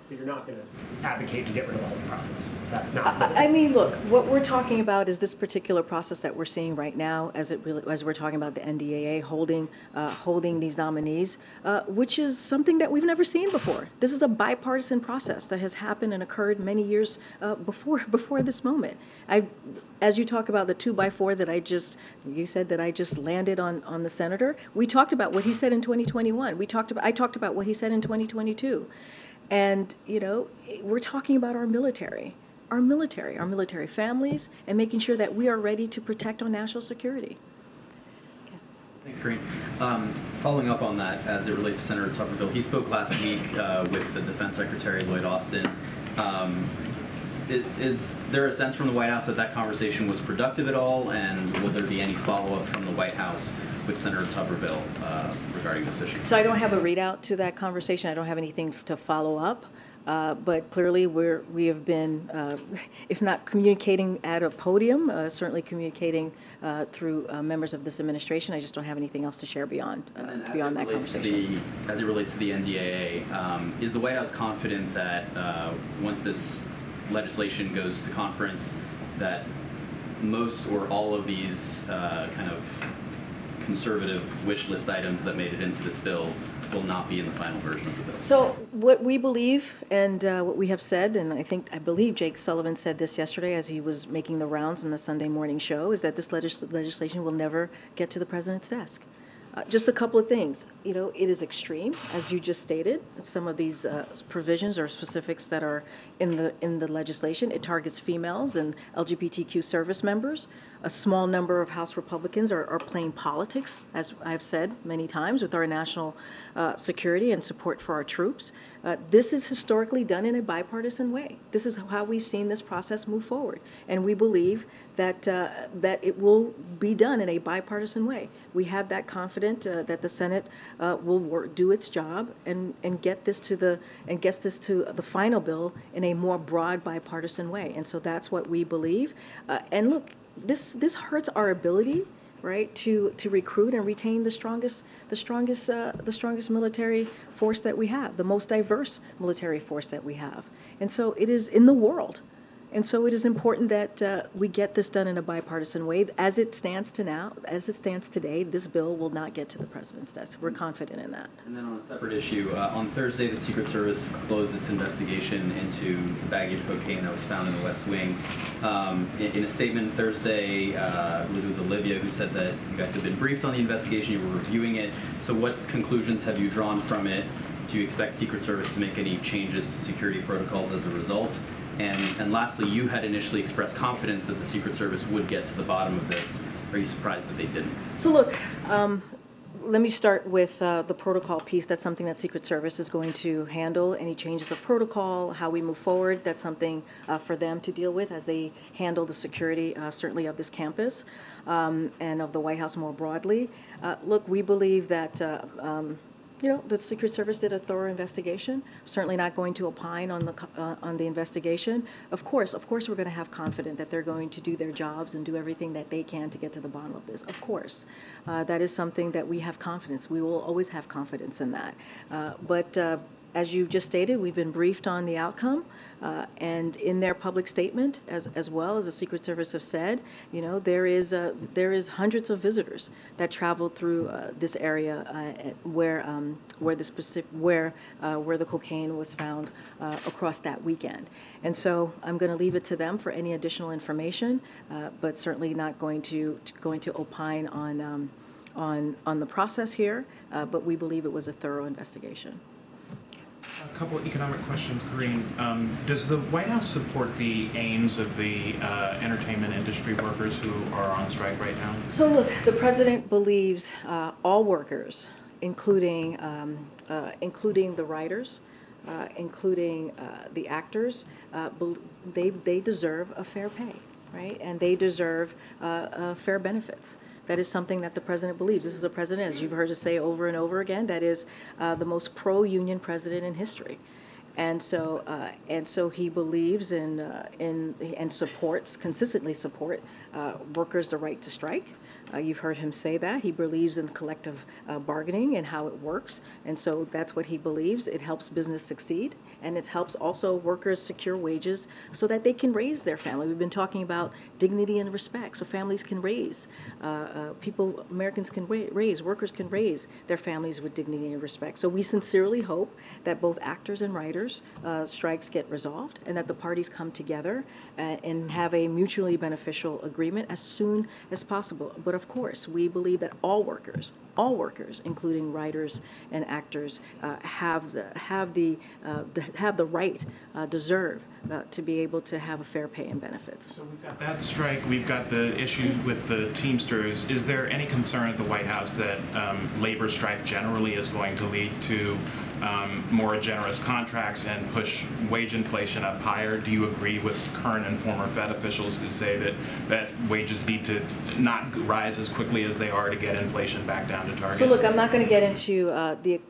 But you're not going to advocate to get rid of the whole process. That's not. I mean, look, what we're talking about is this particular process that we're seeing right now, as we're talking about the NDAA holding these nominees, which is something that we've never seen before. This is a bipartisan process that has happened and occurred many years before this moment. As you talk about the 2x4 that you said that I just landed on the senator. We talked about what he said in 2021. I talked about what he said in 2022. And, we're talking about our military families, and making sure that we are ready to protect our national security. Okay. Thanks, Karine. Following up on that, as it relates to Senator Tuberville, he spoke last week with the Defense Secretary Lloyd Austin. Is there a sense from the White House that conversation was productive at all, and will there be any follow-up from the White House with Senator Tuberville regarding this issue? So I don't have a readout to that conversation. I don't have anything to follow up. But clearly we have been, if not communicating at a podium, certainly communicating through members of this administration. I just don't have anything else to share beyond that conversation. As it relates to the NDAA, is the White House confident that once this legislation goes to conference, that most or all of these kind of conservative wish list items that made it into this bill will not be in the final version of the bill? So what we believe and what we have said, and I believe Jake Sullivan said this yesterday as he was making the rounds on the Sunday morning show, is that this legislation will never get to the president's desk. Just a couple of things. It is extreme, as you just stated. Some of these provisions or specifics that are in the legislation. It targets females and LGBTQ service members. A small number of House Republicans are playing politics, as I've said many times, with our national security and support for our troops. This is historically done in a bipartisan way. This is how we've seen this process move forward, and we believe that that it will be done in a bipartisan way. We have that confidence that the Senate will do its job and get this to the final bill in a more broad bipartisan way. And so that's what we believe. And look, this hurts our ability, right, to recruit and retain the strongest military force that we have, the most diverse military force that we have. And so it is in the world. And so it is important that we get this done in a bipartisan way. As it stands today, this bill will not get to the president's desk. We're confident in that. And then on a separate issue, on Thursday, the Secret Service closed its investigation into the baggie of cocaine that was found in the West Wing. In a statement Thursday, I believe it was Olivia who said that you guys had been briefed on the investigation, you were reviewing it. So what conclusions have you drawn from it? Do you expect Secret Service to make any changes to security protocols as a result? And lastly, you had initially expressed confidence that the Secret Service would get to the bottom of this. Are you surprised that they didn't? So look, let me start with the protocol piece. That's something that Secret Service is going to handle. Any changes of protocol, how we move forward, that's something for them to deal with as they handle the security, certainly of this campus and of the White House more broadly. Look, we believe that You know, the Secret Service did a thorough investigation. Certainly not going to opine on the investigation. Of course, we're going to have confidence that they're going to do their jobs and do everything that they can to get to the bottom of this. Of course, that is something that we have confidence. We will always have confidence in that. But as you've just stated, we've been briefed on the outcome, and in their public statement, as well as the Secret Service have said, you know, there is hundreds of visitors that traveled through this area where the cocaine was found across that weekend. And so I'm going to leave it to them for any additional information, but certainly not going to opine on the process here. But we believe it was a thorough investigation. A couple of economic questions, Karine. Does the White House support the aims of the entertainment industry workers who are on strike right now? So look, the president believes all workers, including the writers, including the actors, they deserve a fair pay, right? And they deserve fair benefits. That is something that the president believes. This is a president, as you've heard us say over and over again, that is the most pro-union president in history. And so he believes in and consistently support workers' the right to strike. You've heard him say that. He believes in collective bargaining and how it works. And so that's what he believes. It helps business succeed, and it helps also workers secure wages so that they can raise their family. We've been talking about dignity and respect, so families can raise, Americans can raise, workers can raise their families with dignity and respect. So we sincerely hope that both actors and writers strikes get resolved, and that the parties come together and have a mutually beneficial agreement as soon as possible. But of course, we believe that all workers, including writers and actors, have the right, deserve to be able to have a fair pay and benefits. So we've got that strike, we've got the issue with the Teamsters. Is there any concern at the White House that labor strife generally is going to lead to more generous contracts and push wage inflation up higher? Do you agree with current and former Fed officials who say that wages need to not rise as quickly as they are to get inflation back down to target? So look, I'm not going to get into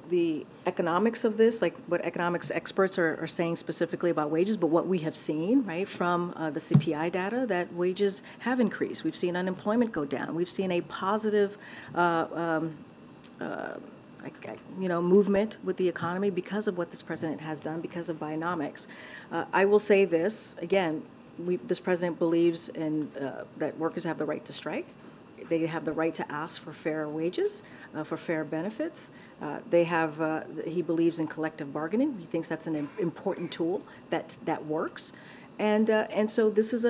the economics of this, like what economics experts are saying specifically about wages, but what we have seen, right, from the CPI data, that wages have increased. We've seen unemployment go down. We've seen a positive movement with the economy because of what this president has done, because of Bionomics. I will say this, again, this president believes in that workers have the right to strike. They have the right to ask for fair wages, for fair benefits. He believes in collective bargaining. He thinks that's an important tool that works. And so this is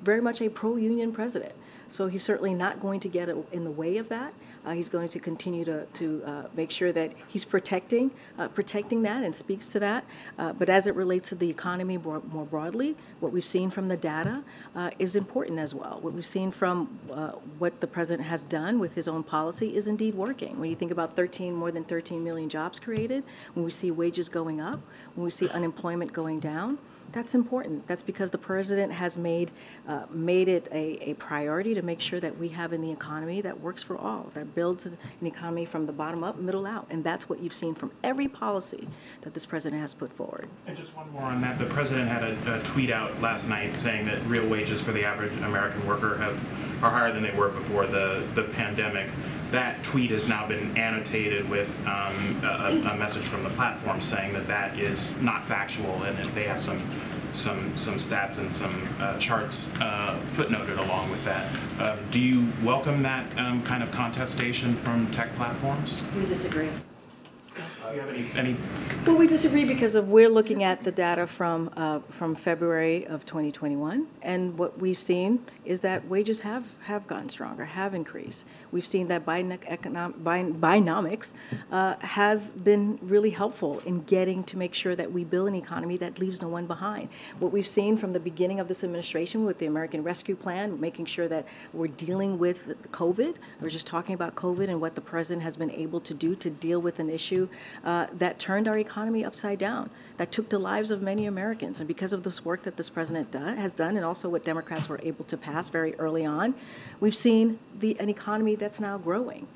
very much a pro-union president. So he's certainly not going to get in the way of that. He's going to continue to make sure that he's protecting that and speaks to that. But as it relates to the economy more broadly, what we've seen from the data is important as well. What we've seen from what the president has done with his own policy is indeed working. When you think about more than 13 million jobs created, when we see wages going up, when we see unemployment going down, that's important. That's because the president has made it a priority to make sure that we have an economy that works for all, that builds an economy from the bottom up, middle out. And that's what you've seen from every policy that this president has put forward. And just one more on that. The president had a tweet out last night saying that real wages for the average American worker are higher than they were before the pandemic. That tweet has now been annotated with a message from the platform saying that is not factual, and they have some stats and some charts footnoted along with that. Do you welcome that kind of contestation from tech platforms? We disagree. Do you have any? Well, we disagree because we're looking at the data from February of 2021, and what we've seen is that wages have gotten stronger, have increased. We've seen that Bionomics has been really helpful in getting to make sure that we build an economy that leaves no one behind. What we've seen from the beginning of this administration with the American Rescue Plan, making sure that we're dealing with COVID, we're just talking about COVID and what the president has been able to do to deal with an issue that turned our economy upside down, that took the lives of many Americans. And because of this work that this president has done, and also what Democrats were able to pass very early on, we've seen an economy that's now growing.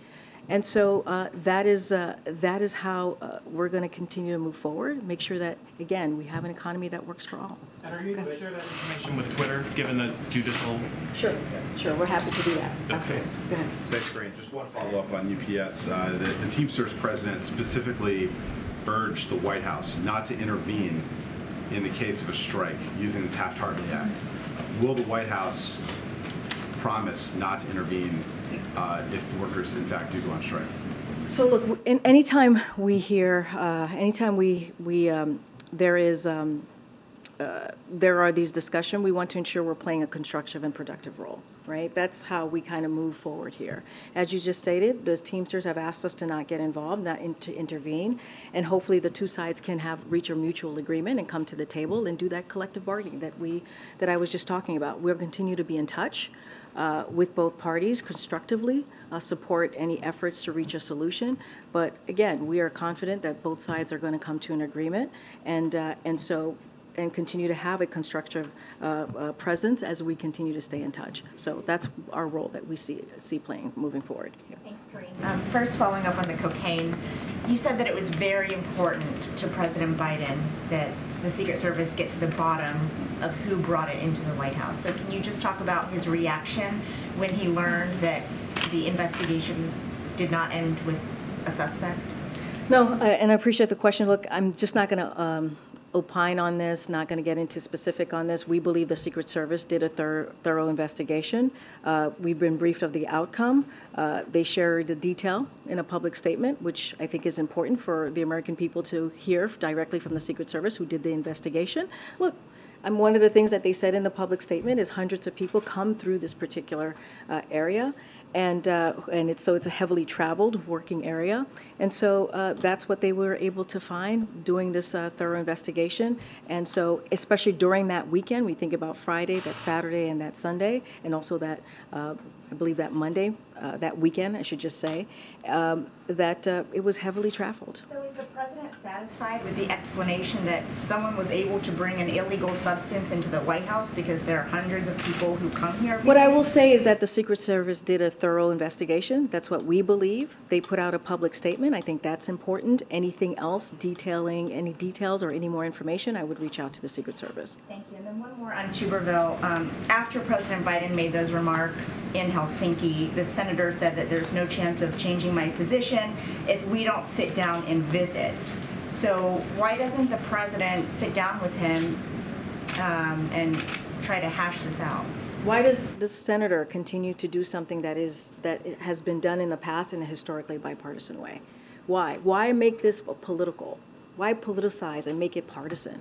And so that is how we're going to continue to move forward, make sure that, again, we have an economy that works for all. And are you going to share that information with Twitter, given the judicial? Sure, sure, we're happy to do that. Okay. Go ahead. Thanks, Karine. Just one follow-up on UPS. The Teamsters president specifically urged the White House not to intervene in the case of a strike using the Taft-Hartley Act. Will the White House promise not to intervene if workers, in fact, do go on strike? So look, anytime we hear, there are these discussions, we want to ensure we're playing a constructive and productive role, right? That's how we kind of move forward here. As you just stated, the Teamsters have asked us to not get involved, to intervene, and hopefully the two sides can reach a mutual agreement and come to the table and do that collective bargaining that I was just talking about. We'll continue to be in touch with both parties constructively, support any efforts to reach a solution. But again, we are confident that both sides are going to come to an agreement, and continue to have a constructive presence as we continue to stay in touch. So that's our role that we see playing moving forward. Yeah. Thanks, Karine. First, following up on the cocaine, you said that it was very important to President Biden that the Secret Service get to the bottom of who brought it into the White House. So can you just talk about his reaction when he learned that the investigation did not end with a suspect? No, and I appreciate the question. Look, I'm just not going to opine on this, not going to get into specific on this. We believe the Secret Service did a thorough investigation. We've been briefed of the outcome. They shared the detail in a public statement, which I think is important for the American people to hear directly from the Secret Service who did the investigation. Look, one of the things that they said in the public statement is hundreds of people come through this particular area, and it's a heavily traveled working area, and so that's what they were able to find doing this thorough investigation. And so, especially during that weekend, we think about Friday, that Saturday, and that Sunday, and also that I believe that Monday, that weekend, I should just say, that it was heavily traveled. So is the president satisfied with the explanation that someone was able to bring an illegal substance into the White House because there are hundreds of people who come here? What I will say is that the Secret Service did a thorough investigation. That's what we believe. They put out a public statement. I think that's important. Anything else detailing any details or any more information, I would reach out to the Secret Service. Thank you. And then one more on Tuberville. After President Biden made those remarks in Helsinki, the senator said that there's no chance of changing my position if we don't sit down and visit. So why doesn't the president sit down with him and try to hash this out? Why does this senator continue to do something that has been done in the past in a historically bipartisan way? Why? Why make this political? Why politicize and make it partisan?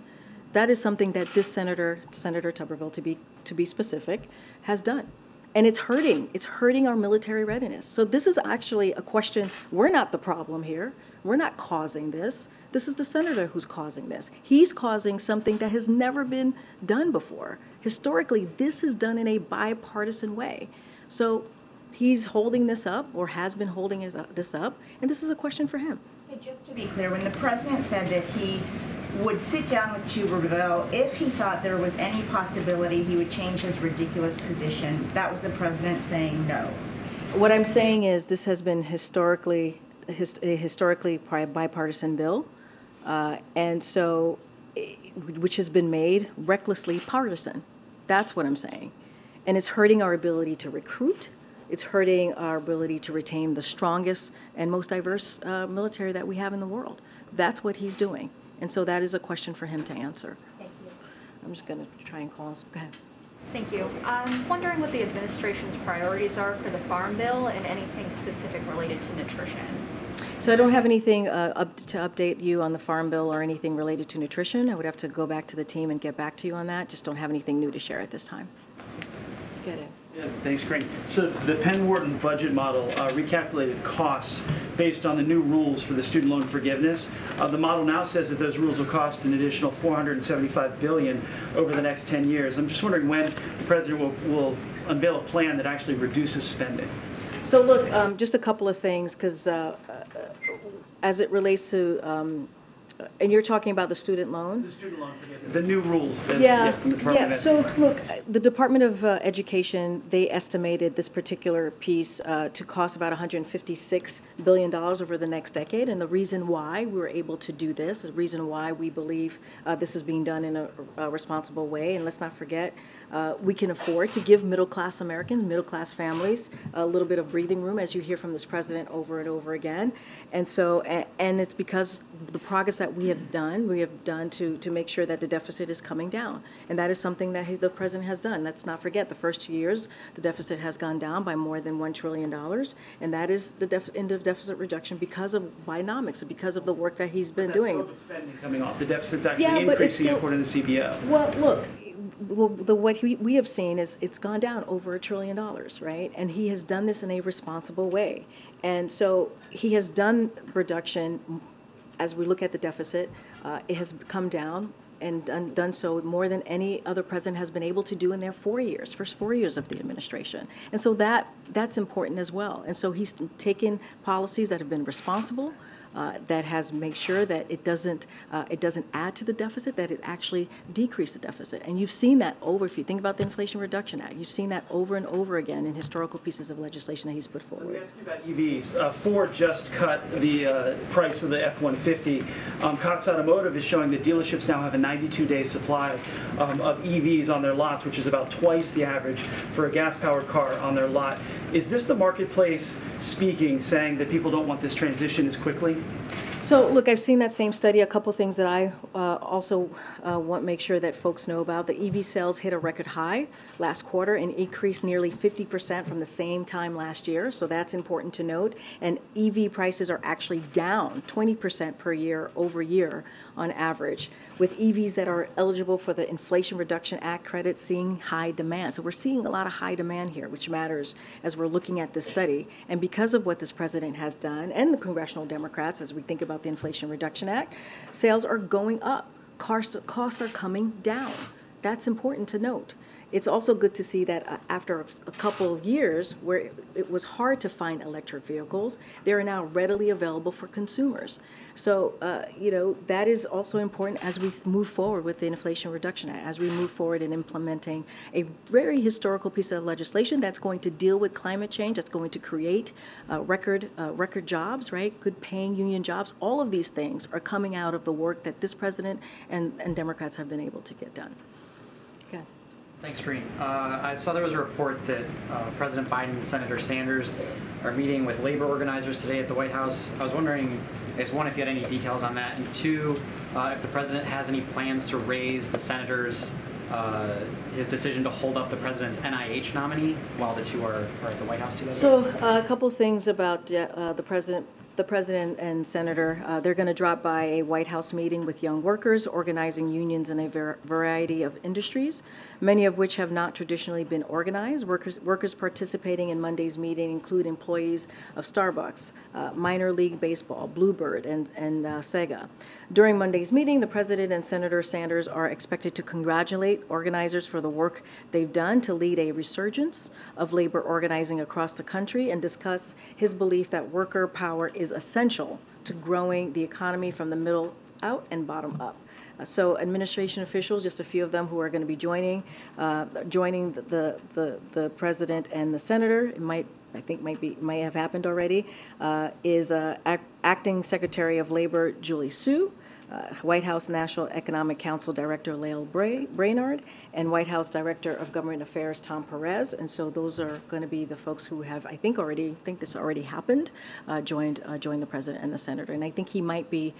That is something that this Senator Tuberville, to be specific, has done. And it's hurting our military readiness. So this is actually a question, we're not the problem here. We're not causing this. This is the senator who's causing this. He's causing something that has never been done before. Historically, this is done in a bipartisan way. So he's holding this up, or has been holding this up, and this is a question for him. So just to be clear, when the president said that he would sit down with Tuberville if he thought there was any possibility he would change his ridiculous position, that was the president saying no. What I'm saying is this has been a historically bipartisan bill, and so which has been made recklessly partisan. That's what I'm saying. And it's hurting our ability to recruit. It's hurting our ability to retain the strongest and most diverse military that we have in the world. That's what he's doing. And so that is a question for him to answer. Thank you. I'm just going to try and call us. Go ahead. Thank you. I'm wondering what the administration's priorities are for the Farm Bill and anything specific related to nutrition. So I don't have anything to update you on the Farm Bill or anything related to nutrition. I would have to go back to the team and get back to you on that. Just don't have anything new to share at this time. Get it. Yeah, thanks, Karine. So the Penn Wharton budget model recalculated costs based on the new rules for the student loan forgiveness. The model now says that those rules will cost an additional $475 billion over the next 10 years. I'm just wondering when the president will unveil a plan that actually reduces spending. So look, just a couple of things, because as it relates to And you're talking about the student loan? The student loan, the new rules that, from the Department Yeah, of so look, the Department of Education, they estimated this particular piece to cost about $156 billion over the next decade. And the reason why we were able to do this, the reason why we believe this is being done in a responsible way, and let's not forget, we can afford to give middle-class Americans, middle-class families, a little bit of breathing room, as you hear from this president over and over again. And so, and it's because the progress that we have done to make sure that the deficit is coming down. And that is something that the president has done. Let's not forget, the first 2 years, the deficit has gone down by more than $1 trillion. And that is the end of deficit reduction because of Bidenomics, because of the work that he's been doing. COVID spending coming off. The deficit's actually increasing according to the CBO. Well, look, what we have seen is it's gone down over $1 trillion, right? And he has done this in a responsible way. And so he has done reduction. As we look at the deficit, it has come down and done so more than any other president has been able to do in their first 4 years of the administration. And so that's important as well. And so he's taken policies that have been responsible, that has made sure that it doesn't add to the deficit, that it actually decreased the deficit. And you've seen that if you think about the Inflation Reduction Act, you've seen that over and over again in historical pieces of legislation that he's put forward. Let me ask you about EVs. Ford just cut the price of the F-150. Cox Automotive is showing that dealerships now have a 92-day supply of EVs on their lots, which is about twice the average for a gas-powered car on their lot. Is this the marketplace speaking, saying that people don't want this transition as quickly? So look, I've seen that same study. A couple things that I also want to make sure that folks know about. The EV sales hit a record high last quarter and increased nearly 50% from the same time last year. So that's important to note. And EV prices are actually down 20% per year over year on average, with EVs that are eligible for the Inflation Reduction Act credit seeing high demand. So we're seeing a lot of high demand here, which matters as we're looking at this study. And because of what this president has done, and the congressional Democrats, as we think about the Inflation Reduction Act, sales are going up. Costs are coming down. That's important to note. It's also good to see that after a couple of years where it was hard to find electric vehicles, they are now readily available for consumers. So, that is also important as we move forward with the Inflation Reduction Act, as we move forward in implementing a very historical piece of legislation that's going to deal with climate change, that's going to create record jobs, right? Good paying union jobs. All of these things are coming out of the work that this president and Democrats have been able to get done. Okay. Thanks, Karine. I saw there was a report that President Biden and Senator Sanders are meeting with labor organizers today at the White House. I was wondering, I guess, one, if you had any details on that, and two, if the president has any plans to raise the senators' his decision to hold up the president's NIH nominee while the two are at the White House together. So a couple things about the president. The president and senator, they're going to drop by a White House meeting with young workers, organizing unions in a variety of industries, many of which have not traditionally been organized. Workers participating in Monday's meeting include employees of Starbucks, minor league baseball, Bluebird, and Sega. During Monday's meeting, the president and Senator Sanders are expected to congratulate organizers for the work they've done to lead a resurgence of labor organizing across the country and discuss his belief that worker power is essential to growing the economy from the middle out and bottom up. So administration officials, just a few of them who are going to be joining the president and the senator, it might have happened already, is Acting Secretary of Labor Julie Su, White House National Economic Council Director Lael Brainard, and White House Director of Government Affairs Tom Perez. And so those are going to be the folks who have, I think this already happened, joined the president and the senator. And I think he might be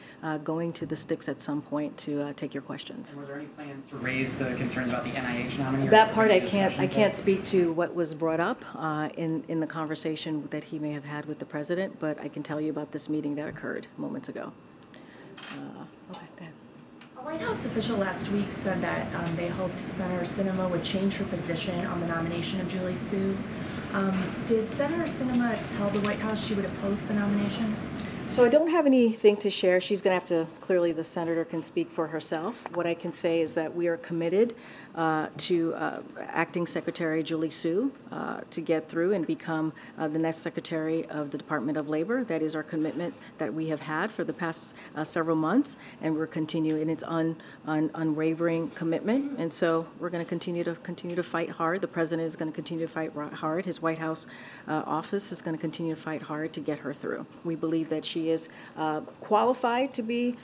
going to the sticks at some point to take your questions. And were there any plans to raise the concerns about the NIH nominee? That part I can't speak to what was brought up in the conversation that he may have had with the president, but I can tell you about this meeting that occurred moments ago. Okay, go ahead. A White House official last week said that they hoped Senator Sinema would change her position on the nomination of Julie Su. Did Senator Sinema tell the White House she would oppose the nomination? So I don't have anything to share. She's going to have to, clearly the senator can speak for herself. What I can say is that we are committed to Acting Secretary Julie Su to get through and become the next Secretary of the Department of Labor. That is our commitment that we have had for the past several months, and we're continuing. It's unwavering commitment, and so we're going to continue to fight hard. The President is going to continue to fight hard. His White House office is going to continue to fight hard to get her through. We believe that she is qualified to be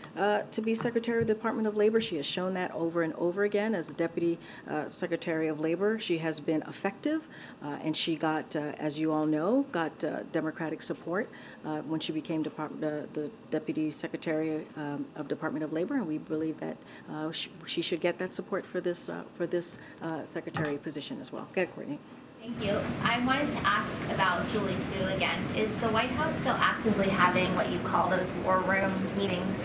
Secretary of the Department of Labor. She has shown that over and over again as the Deputy Secretary of Labor. She has been effective, and she got, as you all know, got Democratic support when she became the Deputy Secretary of Department of Labor, and we believe that she should get that support for this secretary position as well. Go ahead, Courtney. Thank you. I wanted to ask about Julie Su again. Is the White House still actively having what you call those war room meetings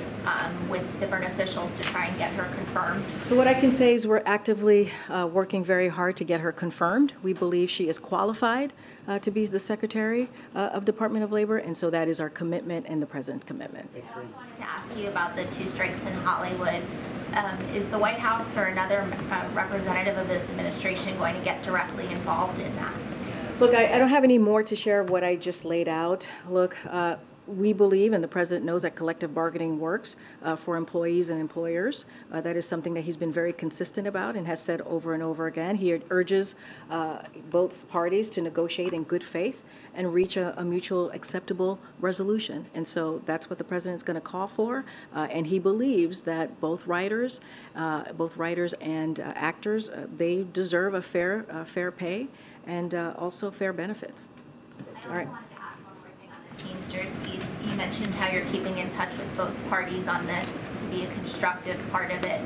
with different officials to try and get her confirmed? So what I can say is we're actively working very hard to get her confirmed. We believe she is qualified to be the Secretary of Department of Labor, and so that is our commitment and the President's commitment. I also wanted to ask you about the 2 strikes in Hollywood. Is the White House or another representative of this administration going to get directly involved in that? Look, I don't have any more to share of what I just laid out. Look, we believe, and the President knows, that collective bargaining works for employees and employers. That is something that he's been very consistent about and has said over and over again. He urges both parties to negotiate in good faith and reach a mutual acceptable resolution. And so that's what the President's going to call for. And he believes that both writers and actors, they deserve a fair pay and also fair benefits. All right. Teamsters piece, you mentioned how you're keeping in touch with both parties on this to be a constructive part of it.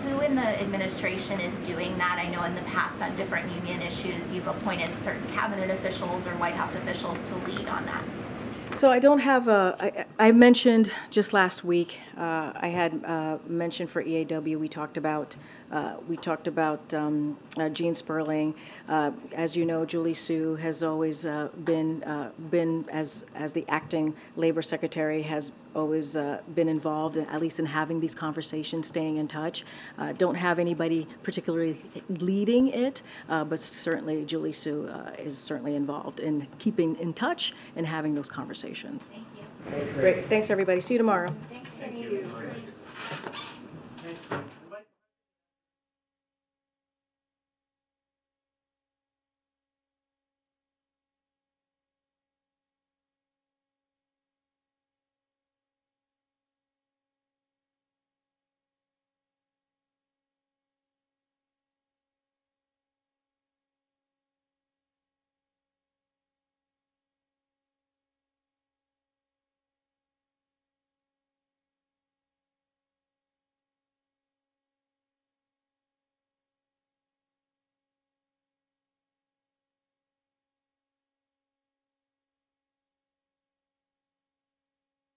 Who in the administration is doing that? I know in the past on different union issues you've appointed certain cabinet officials or White House officials to lead on that. So I don't have I mentioned just last week, I had mentioned for EAW, we talked about Gene Sperling. As you know, Julie Su has always been as the acting labor secretary, has always been involved, at least in having these conversations, staying in touch. Don't have anybody particularly leading it, but certainly Julie Su is certainly involved in keeping in touch and having those conversations. Thank you. Great. Thanks, everybody. See you tomorrow.